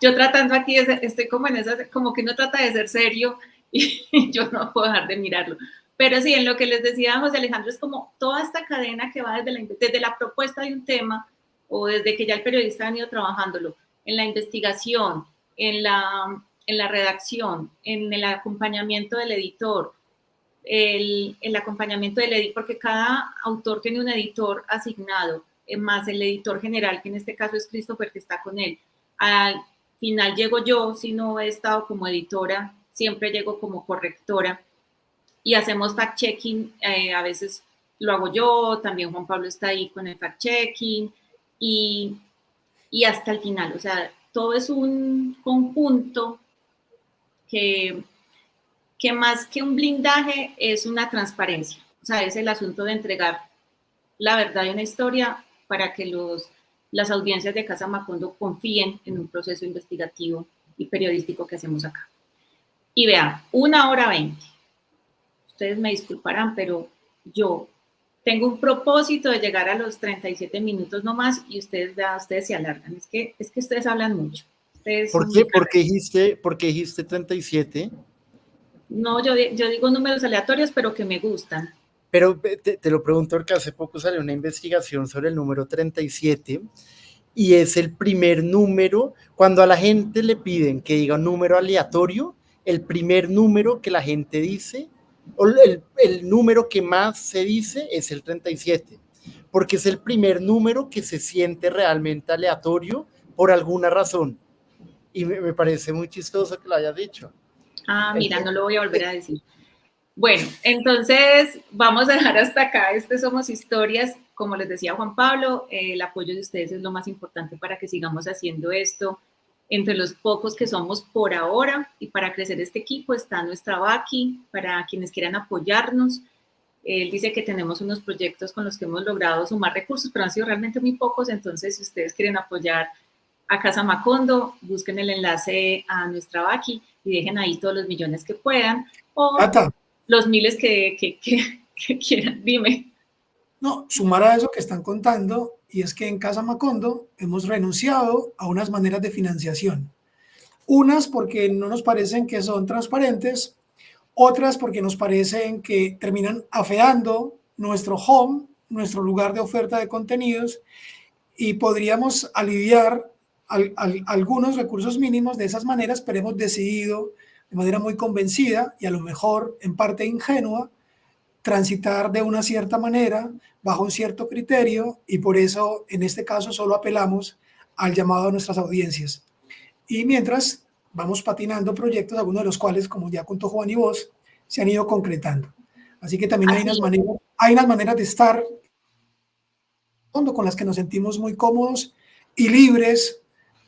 Yo tratando aquí, estoy como en esas, como que uno trata de ser serio y yo no puedo dejar de mirarlo. Pero sí, en lo que les decía José Alejandro, es como toda esta cadena que va desde la propuesta de un tema o desde que ya el periodista ha venido trabajándolo, en la investigación, en la redacción, en el acompañamiento del editor, el acompañamiento del editor, porque cada autor tiene un editor asignado, más el editor general, que en este caso es Christopher, que está con él. Al final llego yo, si no he estado como editora, siempre llego como correctora y hacemos fact-checking, a veces lo hago yo, también Juan Pablo está ahí con el fact-checking y hasta el final, o sea, todo es un conjunto que más que un blindaje es una transparencia, o sea, es el asunto de entregar la verdad de una historia para que las audiencias de Casa Macondo confíen en un proceso investigativo y periodístico que hacemos acá. Y vean, 1:20. Ustedes me disculparán, pero yo tengo un propósito de llegar a los 37 minutos nomás y ustedes se alargan. Es que ustedes hablan mucho. ¿Por qué? ¿Por qué dijiste 37? No, yo digo números aleatorios, pero que me gustan. Pero te lo pregunto porque hace poco salió una investigación sobre el número 37 y es el primer número, cuando a la gente le piden que diga un número aleatorio, el primer número que la gente dice, o el número que más se dice es el 37, porque es el primer número que se siente realmente aleatorio por alguna razón. Y me parece muy chistoso que lo hayas dicho. Ah, mira, no lo voy a volver a decir. Bueno, entonces vamos a dejar hasta acá. Somos Historias. Como les decía Juan Pablo, el apoyo de ustedes es lo más importante para que sigamos haciendo esto. Entre los pocos que somos por ahora y para crecer este equipo está nuestra Baki, para quienes quieran apoyarnos. Él dice que tenemos unos proyectos con los que hemos logrado sumar recursos, pero han sido realmente muy pocos. Entonces, si ustedes quieren apoyar a Casa Macondo, busquen el enlace a nuestra Baki y dejen ahí todos los millones que puedan. O los miles que quieran, dime. No, sumar a eso que están contando, y es que en Casa Macondo hemos renunciado a unas maneras de financiación. Unas porque no nos parecen que son transparentes, otras porque nos parecen que terminan afeando nuestro home, nuestro lugar de oferta de contenidos, y podríamos aliviar algunos recursos mínimos de esas maneras, pero hemos decidido de manera muy convencida y a lo mejor en parte ingenua transitar de una cierta manera, bajo un cierto criterio, y por eso en este caso solo apelamos al llamado a nuestras audiencias. Y mientras vamos patinando proyectos, algunos de los cuales, como ya contó Juan y vos, se han ido concretando. Así que también hay unas maneras de estar con las que nos sentimos muy cómodos y libres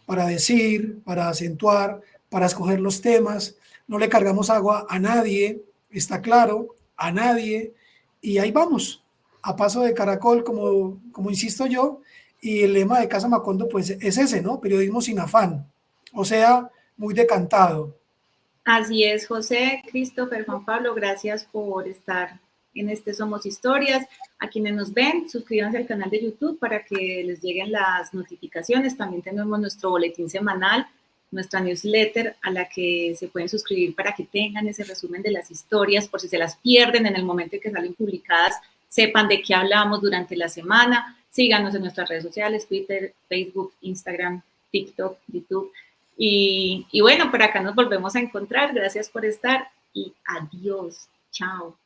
para decir, para acentuar, para escoger los temas. No le cargamos agua a nadie, está claro, a nadie, y ahí vamos, a paso de caracol, como insisto yo, y el lema de Casa Macondo pues es ese, ¿no? Periodismo sin afán, o sea, muy decantado. Así es, José, Christopher, Juan Pablo, gracias por estar en Somos Historias. A quienes nos ven, suscríbanse al canal de YouTube para que les lleguen las notificaciones. También tenemos nuestro boletín semanal, nuestra newsletter a la que se pueden suscribir para que tengan ese resumen de las historias, por si se las pierden en el momento en que salen publicadas, sepan de qué hablamos durante la semana. Síganos en nuestras redes sociales, Twitter, Facebook, Instagram, TikTok, YouTube. Y bueno, por acá nos volvemos a encontrar. Gracias por estar y adiós. Chao.